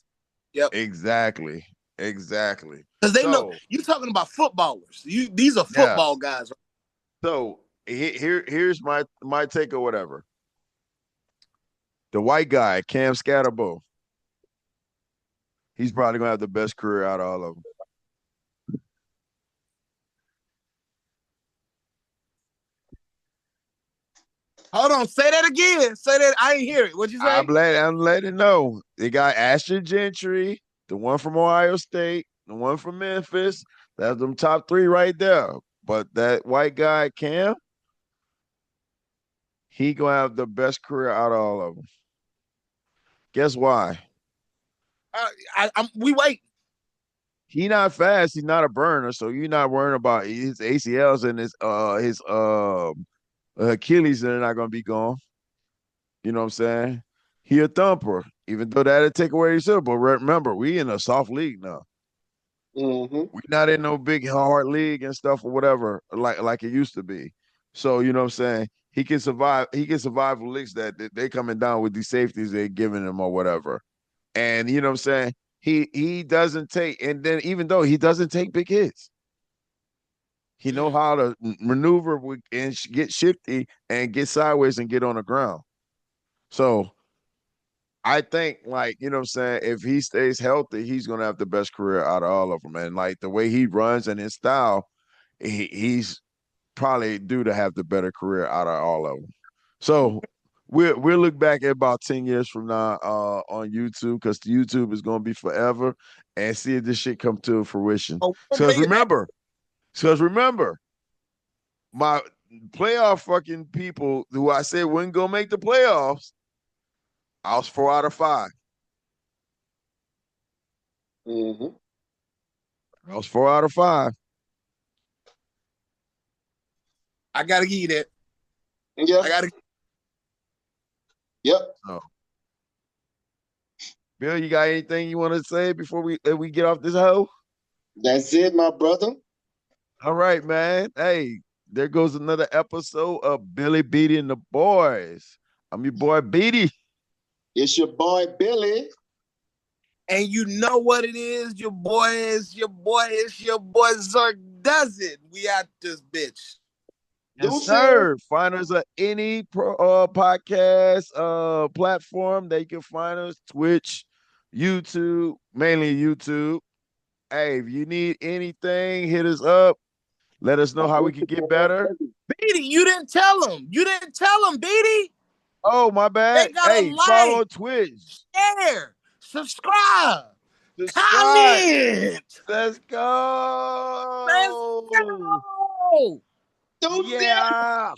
Yep. Exactly. Exactly. Because they know So you talking about footballers. These are yeah. football guys. So here's my take or whatever. The white guy, Cam Scatterbo, he's probably gonna have the best career out of all of them. Hold on, say that again. Say that I ain't hear it. What'd you say? I'm letting know. They got Ashton Gentry, the one from Ohio State, the one from Memphis. That's them top three right there. But that white guy, Cam, he gonna have the best career out of all of them. Guess why? We wait. He not fast. He's not a burner, so you're not worrying about his ACLs and his Achilles. They're not gonna be gone. You know what I'm saying? He a thumper, even though that'd take away his But remember, we in a soft league now. Mm-hmm. We not in no big hard league and stuff or whatever like it used to be. So you know what I'm saying? He can survive. He can survive leagues that they coming down with these safeties they're giving him or whatever. And you know what I'm saying? He doesn't take, and then even though he doesn't take big hits, He know how to maneuver and get shifty and get sideways and get on the ground. So I think, like, you know what I'm saying, if he stays healthy, he's gonna have the best career out of all of them. And like the way he runs and his style, he's probably due to have the better career out of all of them. So we'll look back at about 10 years from now on YouTube, because the YouTube is gonna be forever, and see if this shit come to fruition. Oh, we'll Because make it happen. remember, my playoff fucking people who I said wouldn't go make the playoffs, I was 4 out of 5. Mm-hmm. I was 4 out of 5. I gotta give you that. Yeah. I gotta. Yep. So, Bill, you got anything you want to say before we get off this hoe? That's it, my brother. All right, man. Hey, there goes another episode of Billy Beatty and the Boys. I'm your boy Beatty. It's your boy Billy. And you know what it is? Your boy Zark does it. We out this bitch. Yes, sir. Find us at any podcast platform that you can find us. Twitch, YouTube, mainly YouTube. Hey, if you need anything, hit us up. Let us know how we can get better. Beatty, you didn't tell him. Beatty. Oh, my bad. They gotta Hey, follow like, Twitch. share, subscribe, Subscribe. comment. Let's Let's go. go. Deuces. Yeah.